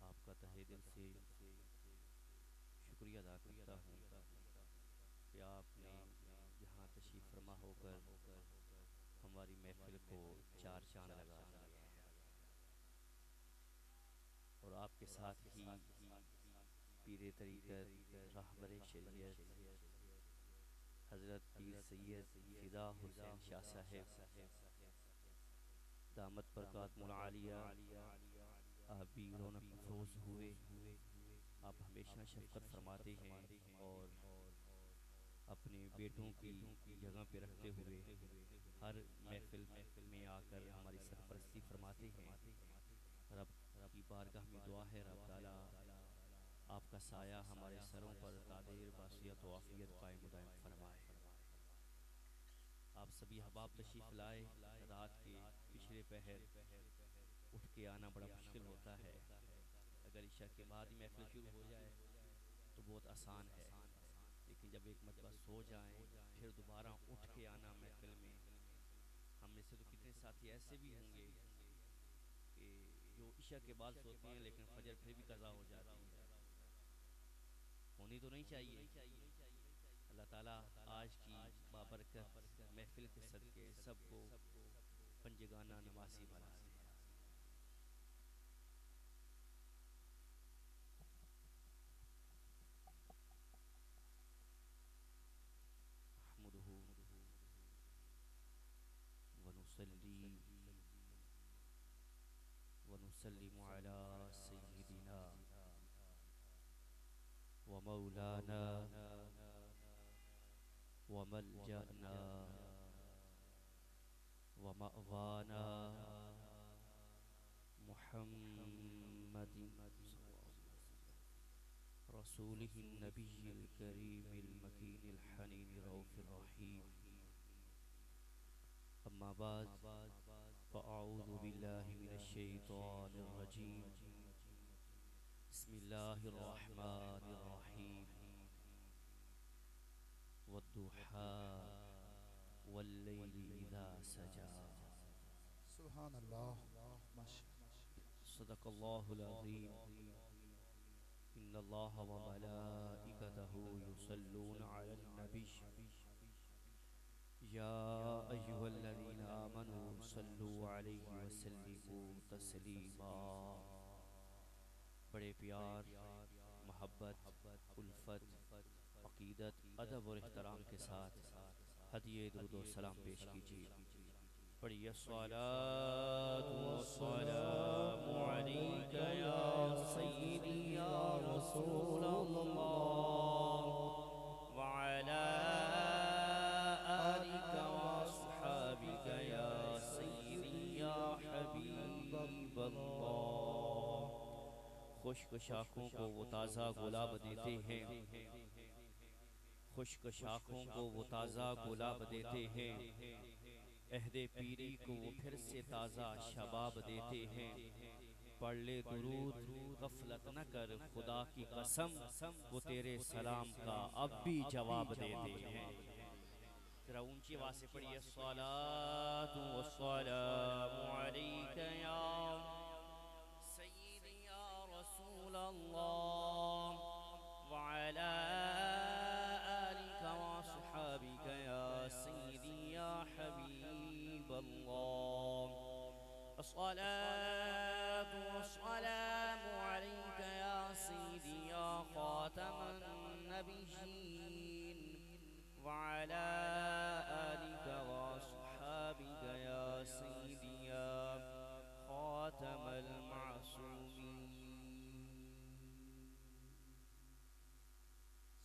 आपका तहे दिल से शुक्रिया अदा करता हूँ कि आपने यहाँ तशरीफ़ फरमा होकर हमारी महफिल को चार चांद लगा दिए हैं और आपके साथ ही पीरे तरीक़त रहबर शरीयत हज़रत पीर सैयद फ़िदा हुसैन शाह साहब दामत बरकातुहुल आलिया आप भी रौनक अफरोज़ हुए। आप हमेशा शफ़क़त फरमाते हैं और अपने बेटों की जगह पे रखते हुए हर महफिल में आकर हमारी सरपरस्ती फरमाते हैं। रब की बारगाह में दुआ है रब ताला आपका साया हमारे सरों पर कादिर बासियत व आफियत कायम दायम फरमाए। आप सभी अहबाब तशरीफ़ लाए। रात के पिछले पहर उठ के आना बड़ा मुश्किल होता है, अगर इशा के बाद ही महफिल शुरू हो जाए तो बहुत आसान है, लेकिन जब एक मरतबा सो जाएं फिर दोबारा उठ के आना महफिल में। हम में से तो कितने साथी ऐसे भी होंगे कि जो इशा के बाद सोते हैं लेकिन फजर फिर भी कज़ा हो जाती है। होनी तो नहीं चाहिए। अल्लाह ताला आज की बाबरकत महफिल के सदके सबको पंजगाना नमाज़ी बना दे। वनुसल्लिमु अला सय्यिदिना व मौलाना व मलजना व मअवाना मुहम्मदिन रसूलिहिन नबिय्यिल करीमिल मकीनिल हनीनिर रऊफिर रहीम। अम्मा बाद फ़अऊज़ु बिल्लाहि मिनश शैतानिर रजीम। बिस्मिल्लाहिर रहमानिर रहीम। वद्दुहा वल्लैलि इज़ा सजा। सुभान अल्लाह। सदक़ल्लाहुल अज़ीम। इन्नल्लाह व मलाइकतहु युसल्लूना अलन नबी या अय्युहल्लज़ीना आमनू सल्लु अलैहि वसल्लिमू तस्लीमा। बड़े प्यार, मोहब्बत, उल्फत, अक़ीदत, अदब और एहतराम के साथ हदिये दुरूद व सलाम पेश कीजिए। पढ़िए अस्सलातु वस्सलामु अलैका या सय्यदी या रसूल अल्लाह व अला आलिका व अस्हाबिका या खुश्क शाखों को वो ताज़ा गुलाब देते हैं, खुश्क शाखों को वो ताज़ा गुलाब देते हैं, अहदे पीरी को वो फिर से ताज़ा शबाब देते हैं। पढ़ ले दुरूद गफलत न कर, खुदा की कसम वो तेरे सलाम का अब भी जवाब देते हैं। जरा ऊंची आवाज से पढ़िए, सलातु वस्सलामु अलैका या सय्यदी या रसूल अल्लाह व अला आलिका व अस्हाबिका या सय्यदी या हबीब अल्लाह। अस्सलातु वस्सलामु अलैका या सय्यदी या खातमन नबिय्यीन व अला आलिका व अस्हाबिका या सय्यदी या खातमल मासूमीन।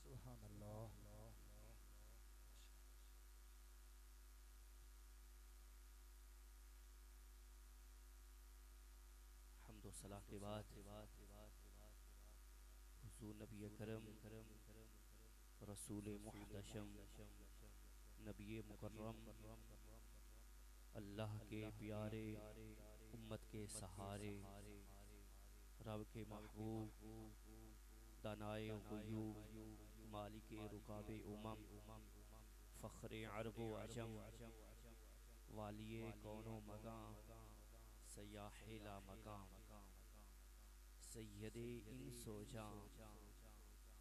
सुभान अल्लाह। हम्दो सलाह के बाद हुजूर नबी करम रसूल मुहतशम नबी मुकर्रम अल्लाह के प्यारे उम्मत के सहारे रब के महबूब दानाए गुयूब मालिके रुकाबे उमम फ़ख्रे अरब व अजम वालिए कौनो मकाम सयाहे ला मकाम सैयदे इंसो जां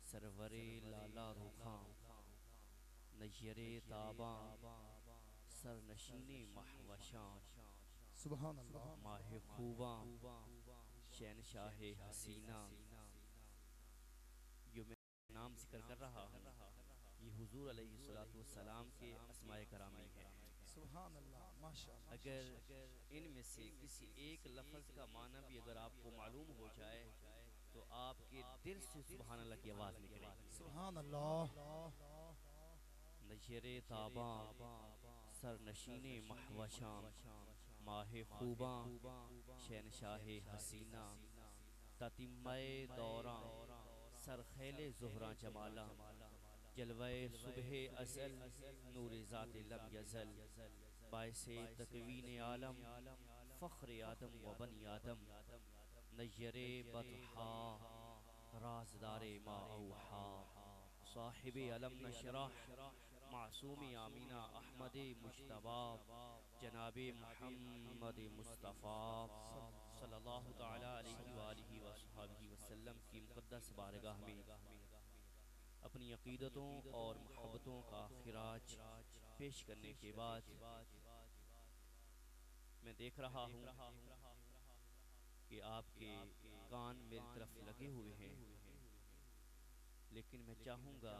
सरवरे लाला रुखा नयरे ताबा सरनशीने महवशा सुभान अल्लाह। माहे खूबा शहनशाहे हसीना। यो मैं नाम जिक्र कर रहा हूँ, ये हुजूर अलैहिस्सलातु वस्सलाम के अस्माए करामी है। सुभान अल्लाह, माशाअल्लाह। अगर इनमें से किसी एक लफ्ज़ का माना भी अगर आपको मालूम हो जाए तो आपके दिल से सुभान अल्लाह की आवाज़ निकलेगी। सुभान अल्लाह। नजरे ताबा सरनशीने महवशा माहे खूबा शहनशाहे हसीना ततिम्मे दौरा सरखेले ज़ुहरा जमाला जलवे सुबह अज़ल नूर ज़ात लम यज़ल बायसे तकवीन आलम फ़ख्र आदम व बनी आदम नयरे बतहा राज़दारे मा औहा साहिब अलम नशरह मासूम आमीना अहमद मुश्तबा जनाबे मुहम्मद मुस्तफ़ा सल्लल्लाहु ताला अलैहि व आलिहि व सहाबिहि वसल्लम की मुक़द्दस बारगाह में अपनी अक़ीदतों और मोहब्बतों का खिराज पेश करने के बाद मैं देख रहा हूँ कि आपके कान मेरी तरफ लगे हुए हैं, लेकिन मैं चाहूँगा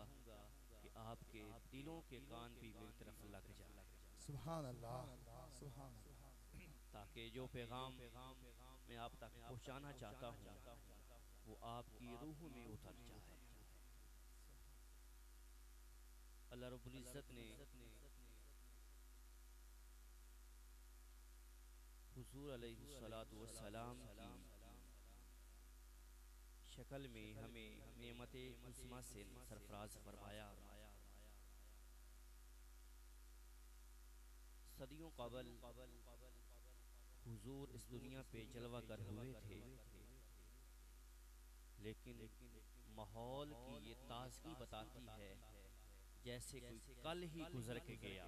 कि आपके दिलों के कान भी मेरी तरफ लग जाए। सुभान अल्लाह, सुभान अल्लाह। ताकि जो पैगाम मैं आप तक पहुँचाना चाहता हूँ वो आपकी रूह में उतर जाए। अल्लाह रब्बुल इज़्ज़त ने हुजूर अलैहिस्सलातु वस्सलाम की शक्ल में हमें नेमते उस्मा से सरफराज फरमाया। सदियों कबल हुजूर इस दुनिया पे जलवा कर हुए थे, लेकिन माहौल की ये ताज़गी बताती है जैसे कोई कल ही गुजर के गया।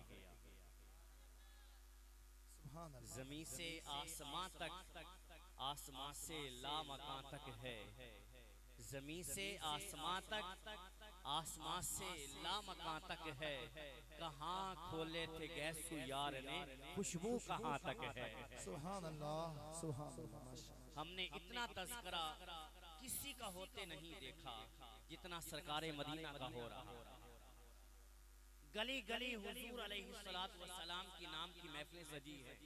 ज़मीन से आसमां तक, आसमां से लामकां तक है। ज़मीन से आसमां तक, आसमां से लामकां तक है। कहाँ खोले थे गैसु यार ने, खुशबू कहाँ तक है। सुभान अल्लाह, सुभान अल्लाह। हमने इतना तज़किरा किसी का होते नहीं देखा जितना सरकारे मदीना का हो रहा। गली गली हुजूर अलैहिस्सलातु वस्सलाम की नाम की महफिलें सजी है।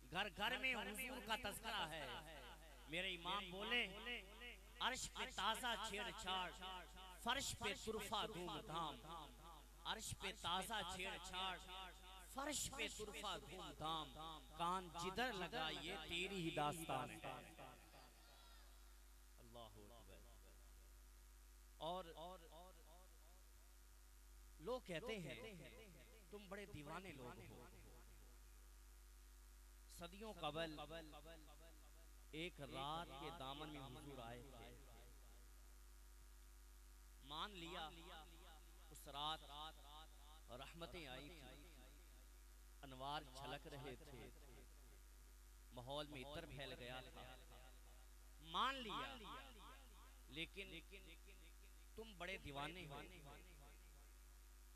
घर घर में हुजूर का तज़किरा है। मेरे इमाम बोले, अर्श पे ताज़ा छेड़छाड़, फर्श पे तुरफा धूमधाम। अर्श पे ताज़ा छेड़छाड़, फर्श पे तुरफा धूमधाम। कान जिधर लगा ये तेरी ही दास्तान है। अल्लाहु और लोग कहते हैं तुम बड़े दीवाने लोग हो। सदियों कबल एक रात के दामन में हुजूर आए थे। मान लिया उस रात रहमतें आई थी, अनवार छलक रहे थे, माहौल में इतर फैल गया था। मान लिया, लेकिन तुम बड़े दीवाने हो।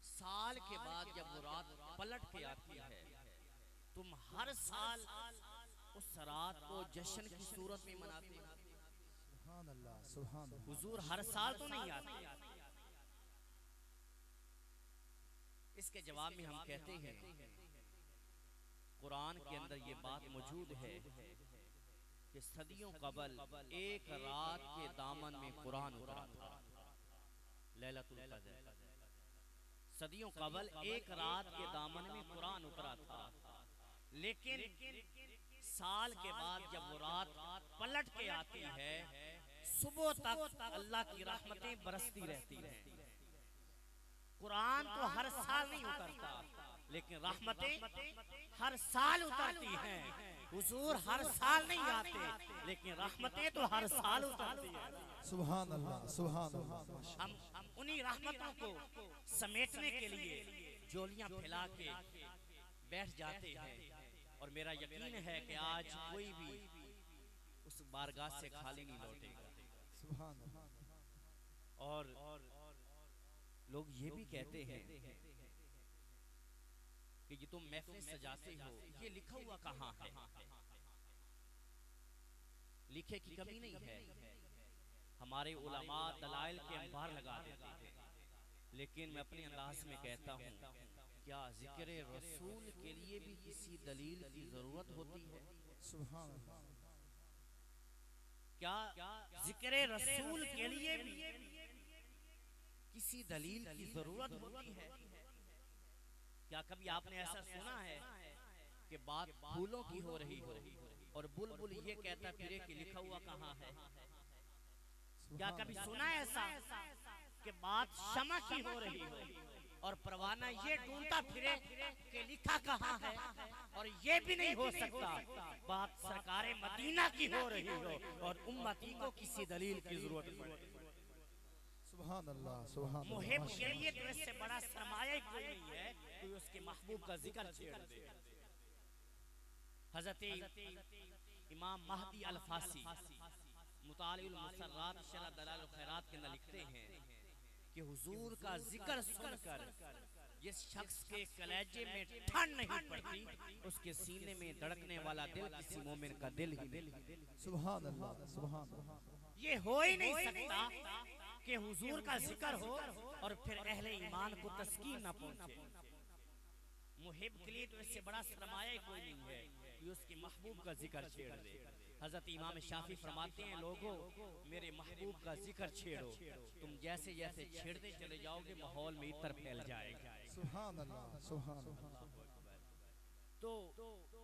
साल के बाद जब वो रात पलट के आती है, तुम हर साल उस रात को जश्न की सूरत में मनाते हो। सुभान अल्लाह, सुभान अल्लाह। हुजूर हर साल तो नहीं आते। इसके जवाब में हम कहते हैं कुरान के अंदर ये बात मौजूद है कि सदियों कबल एक रात के दामन में कुरान उतरा था, लैलतुल क़द्र। सदियों कबल एक रात के दामन में कुरान उतरा था, लेकिन साल के बाद जब वो रात पलट के आती है, सुबह तक अल्लाह की रहमतें बरसती रहती हैं। कुरान तो हर साल नहीं उतरता, लेकिन रहमतें हर साल उतरती हैं। हुजूर हर साल नहीं आते, लेकिन रहमतें तो हर साल उतरती हैं। सुभान अल्लाह, सुभान अल्लाह। हम उन्हीं रहमतों को समेटने के लिए जोलियां फैला के बैठ जाते हैं, और मेरा यकीन है कि आज कोई भी उस बारगाह से खाली नहीं लौटेगा। सुभान अल्लाह। और लोग ये भी कहते हैं कि ये तुम महफिल सजाते हो, ये लिखा हुआ कहाँ है? लिखे की कमी नहीं है। हमारे उलमा दलाइल के अंबार लगा देते हैं, लेकिन मैं अपने अंदाज में कहता हूँ, क्या जिक्र रसूल के लिए भी किसी दलील की जरूरत होती है? सुभान अल्लाह। क्या जिक्र रसूल के लिए भी किसी दलील की जरूरत होती है? क्या कभी आपने ऐसा सुना है कि बात फूलों की हो रही हो और बुलबुल ये कहता फिरे कि लिखा हुआ कहाँ है? क्या कभी सुना है ऐसा कि बात शमा की हो रही हो और परवाना ये ढूंढता फिरे कि लिखा कहाँ है? और ये भी नहीं हो सकता बात सरकारे मदीना की हो रही हो और उम्मती को किसी दलील की जरूरत पड़े। सुभान अल्लाह, सुभान अल्लाह। मुहिब के लिए तो इससे बड़ा सरमाया ही कोई नहीं है कि उसके महबूब का जिक्र छेड़ दे। हज़रत इमाम महदी अल-फासी मुतालिउल मुसर्रात शरह दलाइल खैरात के अंदर लिखते हैं कि हुजूर का जिक्र सुनकर जिस शख्स के कलेजे में ठंड नहीं पड़ती, उसके सीने में धड़कने वाला दिल किसी मोमिन का दिल ही नहीं। सुभान अल्लाह, सुभान अल्लाह। ये हो ही नहीं सकता कि हुजूर का जिक्र हो और फिर अहले ईमान को तस्कीन न पहुंचे। मुहिब के लिए तो इससे बड़ा सरमाया कोई नहीं है कि उसके महबूब का जिक्र छेड़ दे। हजरत इमाम शाफी फरमाते हैं, लोगों मेरे महबूब का जिक्र छेड़ो, तुम जैसे जैसे छेड़ते चले जाओगे माहौल में इतर फैल जाएगा। सुभान अल्लाह, सुभान अल्लाह। तो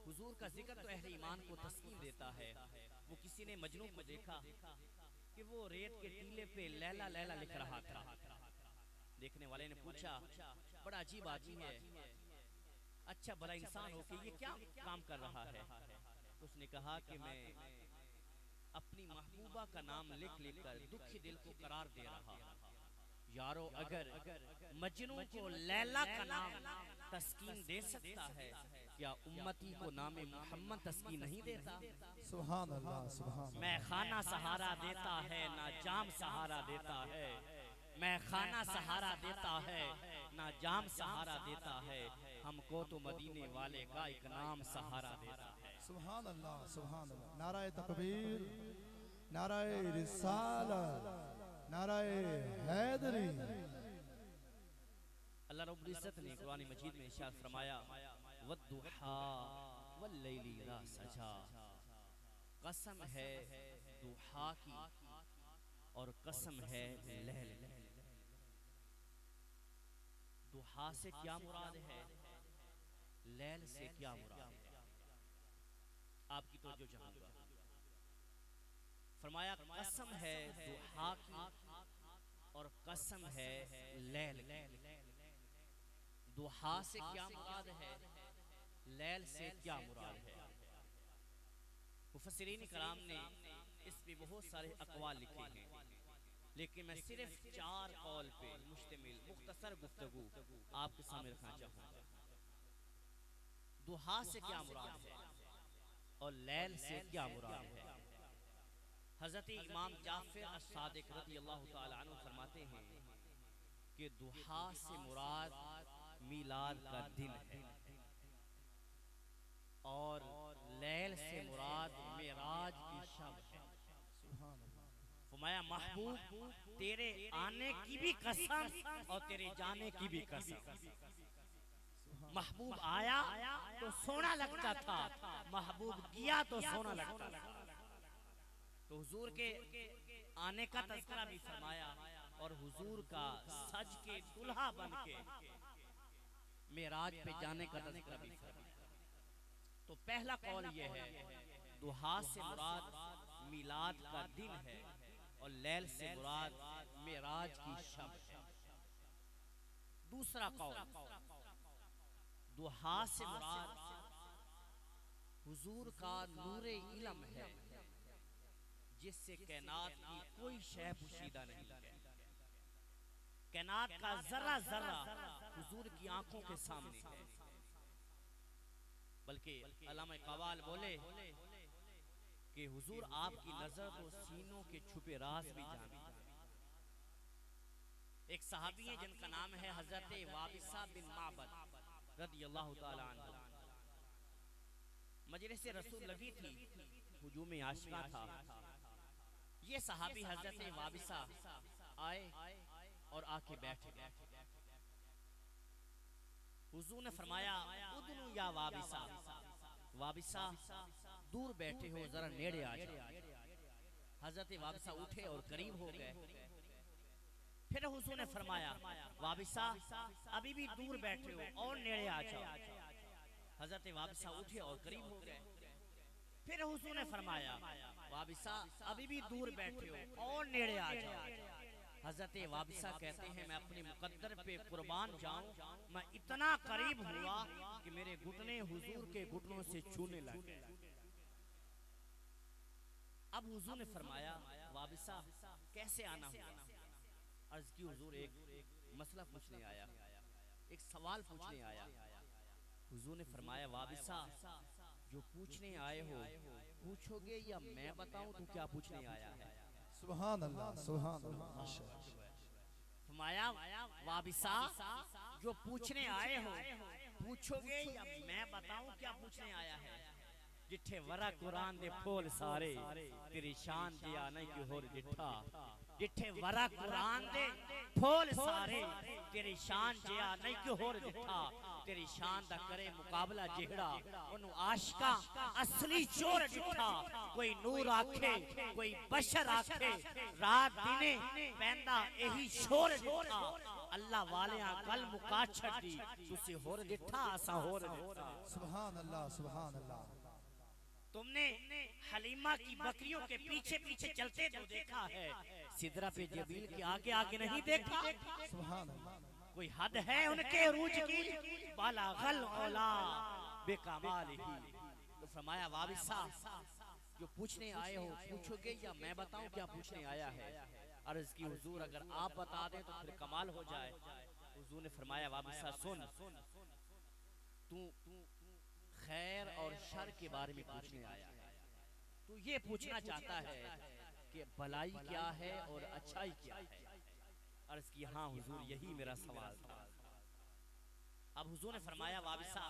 हुजूर का जिक्र तो अहले ईमान को तस्कीन देता है। वो किसी ने मजनू को देखा कि वो रेत के टीले पे लैला लैला लिख रहा था। देखने वाले ने पूछा, बड़ा अजीब आदमी है, अच्छा भला इंसान हो कि ये क्या काम कर रहा है? उसने कहा कि मैं अपनी महबूबा का नाम लिख लिख कर दुखी दिल को करार दे रहा हूँ। यारो अगर मजनू को लैला का नाम तस्कीन दे सकता है, क्या उम्मती को नाम मोहम्मद तस्कीन नहीं देता? सुभान अल्लाह, सुभान। मैं खाना सहारा देता है ना जाम सहारा देता है, मैं खाना सहारा देता है ना जाम सहारा देता है, हमको तो मदीने वाले का एक नाम सहारा देता है। सुभान अल्लाह, सुभान अल्लाह। नाराए तकबीर, नाराए रिसालत, नाराए हैदरी। अल्लाह रब्बुल इज्जत ने कुरान मजीद में इरशाद फरमाया, वद्दुहा वल्लैलि इज़ा सजा, कसम है दुहा की और कसम है लैल। दुहा से क्या मुराद है, लैल से क्या मुराद है? आपकी तवज्जो चाहूंगा। फरमाया कसम है दुहा की और कसम है लैल की। दुहा से क्या मुराद है, लैल से क्या मुराद है? मुफस्सिरीन कराम ने इस पे बहुत सारे अक़वाल लिखे हैं, लेकिन मैं सिर्फ 4 कौल पे मुश्तमिल मुख्तसर गुफ्तगू आपके सामने रखना चाहूँगा। दुहा से क्या मुराद है और लैल से क्या मुराद है? हज़रत इमाम जाफ़र अस-सादिक़ रज़ियल्लाहु ताला अन्हु फरमाते हैं कि दुहा से मुराद मीलाद का दिन है और लैल से मुराद मेराज की शब है। फरमाया महबूब तेरे आने की भी कसम और तेरे जाने की भी कसम। महबूब आया तो सोना लगता था, महबूब गया तो सोना लगता था। तो हुजूर के आने का तज़किरा भी फरमाया और हुजूर का सज के दुल्हा बन के मेराज पे जाने का तज़किरा भी फरमाया। तो पहला कौल ये है, दुहा से मुराद मिलाद का दिन है और लैल से मुराद मेराज की शब है। दूसरा कौल, दुहा से मुराद हुजूर का नूरे इल्म है जिससे कायनात की कोई शय पोशीदा नहीं है। कायनात का जर्रा जर्रा हुजूर की आंखों के सामने है। बल्कि अल्लामा इक़बाल बोले कि हुजूर आपकी नजर तो सीनों के छुपे राज भी जानते हैं। एक सहाबी है जिनका नाम है हजरत वाबिसा बिन माबद रज़ियल्लाहु ताला अन्हु। मजलिस रसूल लगी थी, हुजूम आशिका था। ये सहाबी हजरत वाबिसा आए और आके बैठ गए। हुजूर ने फरमाया उदनु या वाबिसा, वाबिसा दूर बैठे हो जरा नेड़े आ जाओ। हजरत वाबिसा उठे और करीब हो गए। फिर हुजूर ने फरमाया वाबिसा अभी भी दूर बैठे हो और नेड़े आ जाओ। हजरत वाबिसा उठे और करीब हो गए। फिर हुजूर ने फरमाया वाबिसा अभी भी दूर बैठे हो और नेड़े आ जाओ। हजरत वाबिसा कहते हैं मैं अपने मुकद्दर पे कुर्बान जाऊं, मैं इतना करीब हुआ कि मेरे घुटने हुजूर के घुटनों से छूने लगे। अब हुजूर ने फरमाया वाबिसा कैसे आना हुआ? अर्ज की हुजूर एक मसला पूछने आया, एक सवाल पूछने आया। हुजूर ने फरमाया वाबिसा जो पूछने आए हो पूछोगे या मैं बताऊं तू क्या पूछने आया है? सुभान अल्लाह, सुभान अल्लाह। फरमाया वाबिसा जो पूछने आए हो पूछोगे या मैं बताऊं क्या पूछने आया है? जिठे वरा कुरान दे फूल सारे तेरी शान दिया नहीं कि होर जिठा। जिठे वरा कुरान दे फूल सारे तेरी शान दिया नहीं कि होर जिठा। तेरी शान दा करे मुकाबला जेड़ा ओनु आशिका असली चोर जिठा। कोई नूर आखे कोई बशर आखे रात दिने पैंदा यही शोर जिठा। अल्लाह वालियां गल मुका छड्डी तुसी होर जिठा असा होर जिठा। सुभान अल्लाह, सुभान अल्लाह। तुमने हलीमा की बकरियों के पीछे पीछे चलते तो देखा है, सिदरा पे जबील के आगे आगे नहीं देखा। सुभान अल्लाह। कोई हद है उनके रूज की, बाला गल औला बेकमाल ही। तो फरमाया वाबिसा जो पूछने आए हो पूछोगे या मैं बताऊं क्या पूछने आया है? अर्ज की हुजूर अगर आप बता दें तो फिर कमाल हो जाए। हुजूर ने फरमाया वाबिसा सुन, तू खैर और शर के बारे में पूछने आया है। तू ये पूछना चाहता है कि भलाई क्या है और अच्छाई क्या है? अर्ज की हाँ हुजूर यही मेरा सवाल था। अब हुजूर ने फरमाया वाबिसा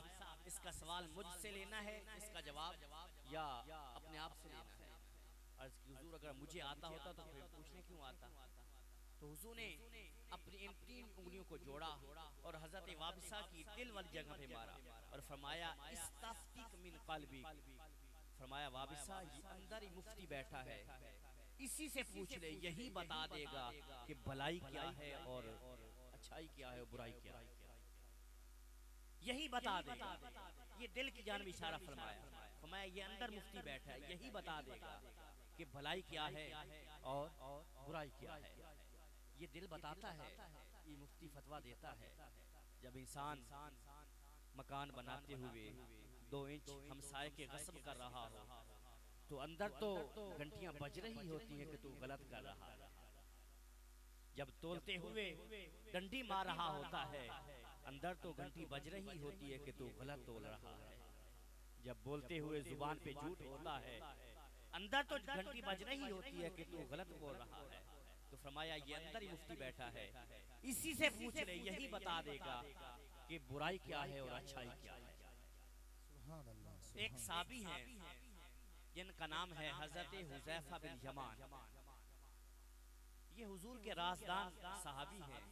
इसका सवाल मुझसे लेना है, इसका जवाब या अपने आप से लेना है? अर्ज की हुजूर अगर मुझे आता होता तो फिर पूछने क्यों आता? तो हुजूर ने अपनी इन 3 उंगलियों को जोड़ा और हजरत वाबिसा की दिल वाली जगह पे मारा और फरमाया इस्तफ्तिक मिन क़ल्बी। फरमाया वाबिसा ये अंदर ही मुफ्ती बैठा है, इसी से पूछ ले, यही बता देगा कि भलाई क्या है और अच्छाई क्या है और बुराई क्या है। यही बता देगा। ये दिल की जानिब इशारा फरमाया। फरमाया ये अंदर मुफ्ती बैठा है, यही बता देगा कि भलाई क्या है और बुराई क्या है। ये दिल बताता है, ये मुफ्ती फतवा देता है, जब इंसान मकान बनाते हुए 2 इंच हमसाये के गस्ब कर रहा हो तो अंदर तो घंटियां बज रही होती है कि तू गलत कर रहा है। जब तोलते हुए डंडी मार रहा होता है अंदर तो घंटी बज रही होती है कि तू गलत तोल रहा है। जब बोलते हुए जुबान पे झूठ होता है अंदर तो घंटी बज रही होती है कि तू गलत बोल रहा है। तो फरमाया ये अंदर ही मुफ्ती बैठा है, इसी से पूछ ले, यही बता देगा कि बुराई क्या है और अच्छाई क्या है। एक साबी है जिनका नाम है हजरत हुज़ैफा बिन यमान। ये हुजूर के राज़दान सहाबी हैं।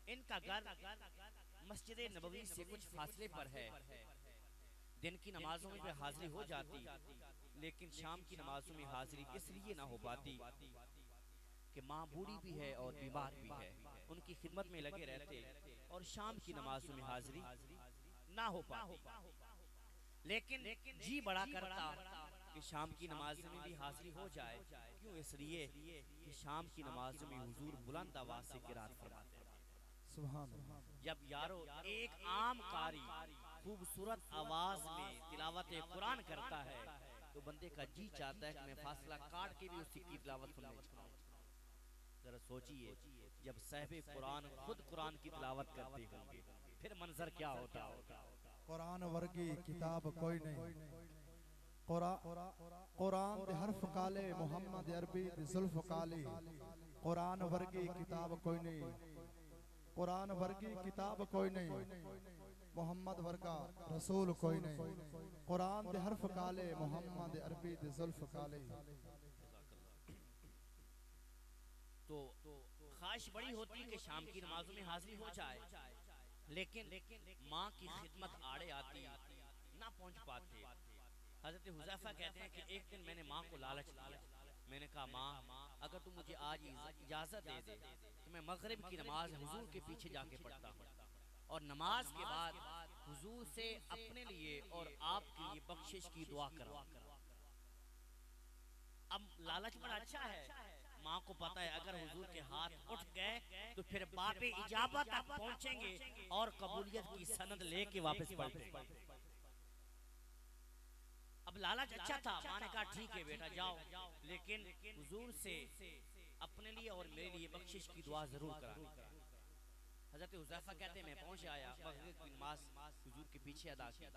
इनका घर मस्जिद नबवी से कुछ फासले पर है। दिन की नमाजों में हाजिरी हो जाती लेकिन शाम की नमाजों में हाजिरी इसलिए ना हो पाती कि माँ बूढ़ी भी है और बीमार भी है, उनकी खिदमत में लगे रहते और शाम की नमाजों में हाजिरी ना हो पाती। लेकिन जी बड़ा करता कि शाम की नमाज में भी हाजिरी हो जाए। क्यों? इसलिए कि शाम की नमाज में हुजूर बुलंद आवाज से किरात फरमाते हैं। सुभान अल्लाह। जब यारो एक आम कारी खूबसूरत आवाज में तिलावत कुरान करता है तो बंदे का जी चाहता है कि मैं फासला काट के भी उसी की तिलावत सुनना चाहूं। जरा सोचिए जब साहिब कुरान खुद कुरान की तिलावत करते होंगे फिर मंजर क्या होता होगा। कुरान वर्गी किताब कोई नहीं, कुरान दे हरफ काले, मोहम्मद अरबी दे जुल्फ काली। कुरान वर्गी किताब कोई नहीं, कुरान वर्गी किताब कोई नहीं, मोहम्मद वर्गा रसूल कोई नहीं। कुरान दे हरफ काले, मोहम्मद अरबी दे जुल्फ काली। तो ख्वाहिश बड़ी होती कि शाम की नमाजों में हाजिरी हो जाए, लेकिन माँ की खिदमत आड़े आती, ना पहुंच पाते। हजरत हुज़ैफा कहते हैं कि एक दिन मैंने माँ को लालच दिया। मैंने कहा माँ अगर तुम मुझे आज इजाजत दे दे तो मैं मगरिब की नमाज हुजूर के पीछे जाके पढ़ता हूँ और नमाज के बाद हुजूर से अपने लिए और आपके लिए बख्शिश की दुआ कराऊं। अब लालच बड़ा अच्छा है। माँ को पता है अगर हुजूर के हाथ उठ गए तो फिर बाबे इजाबत तक पहुंचेंगे और कबूलियत की सनद लेके वापस पलटेंगे। अब लालच अच्छा था। माँ ने कहा ठीक है बेटा जाओ, लेकिन हुजूर से अपने लिए और मेरे लिए बख्शिश की दुआ जरूर कराना। हजरत हुज़ैफा कहते हैं मैं पहुंच आया, मगरिब की नमाज हुजूर के पीछे अदा की।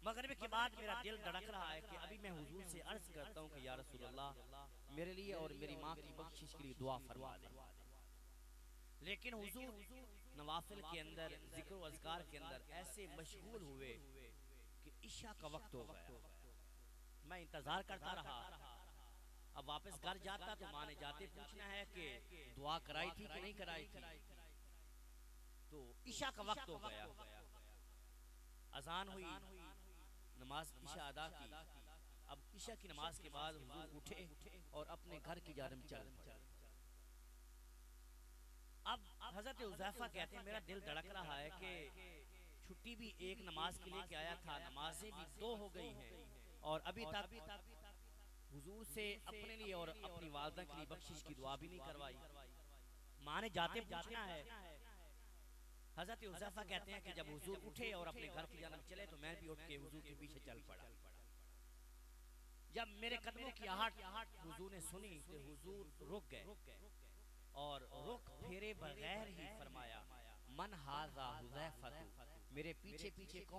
मगरिब के बाद मेरा दिल धड़क रहा है कि अभी मैं हुजूर से अर्ज करता हूँ कि या रसूल अल्लाह मेरे लिए और मेरी माँ की बख्शिश के लिए दुआ फरमा दे। लेकिन हुजूर नवाफिल के अंदर जिक्र व अज़कार के अंदर ऐसे मशगूल हुए कि इशा का वक्त हो गया। मैं इंतजार करता रहा। अब वापस घर जाता तो माँ ने जाते पूछना है कि दुआ कराई थी कि नहीं कराई थी। तो इशा का वक्त हो गया, अजान हुई, नमाज इशा अदा की। अब इशा की नमाज के बाद हुजूर उठे और अपने घर की जानिब चल पड़े। अब हजरत हुज़ैफा कहते हैं मेरा दिल धड़क रहा है कि छुट्टी भी एक नमाज के लिए के आया था, नमाजें भी 2 हो गई हैं और अभी तक हुजूर से अपने लिए और अपनी वालदा के लिए बख्शिश की दुआ भी नहीं करवाई। माँ ने जाते पूछना है। हजरत हुज़ैफा कहते हैं कि जब हुजूर उठे और अपने घर की जानिब चले तो मैं भी उठ के हुजूर के पीछे चल पड़ा। जब मेरे कदमों की आहट हुजूर ने सुनी तो हुजूर रुक गए और रुक फेरे बगैर ही फरमाया मन हाज़ा हुज़ैफा, मेरे पीछे पीछे कौन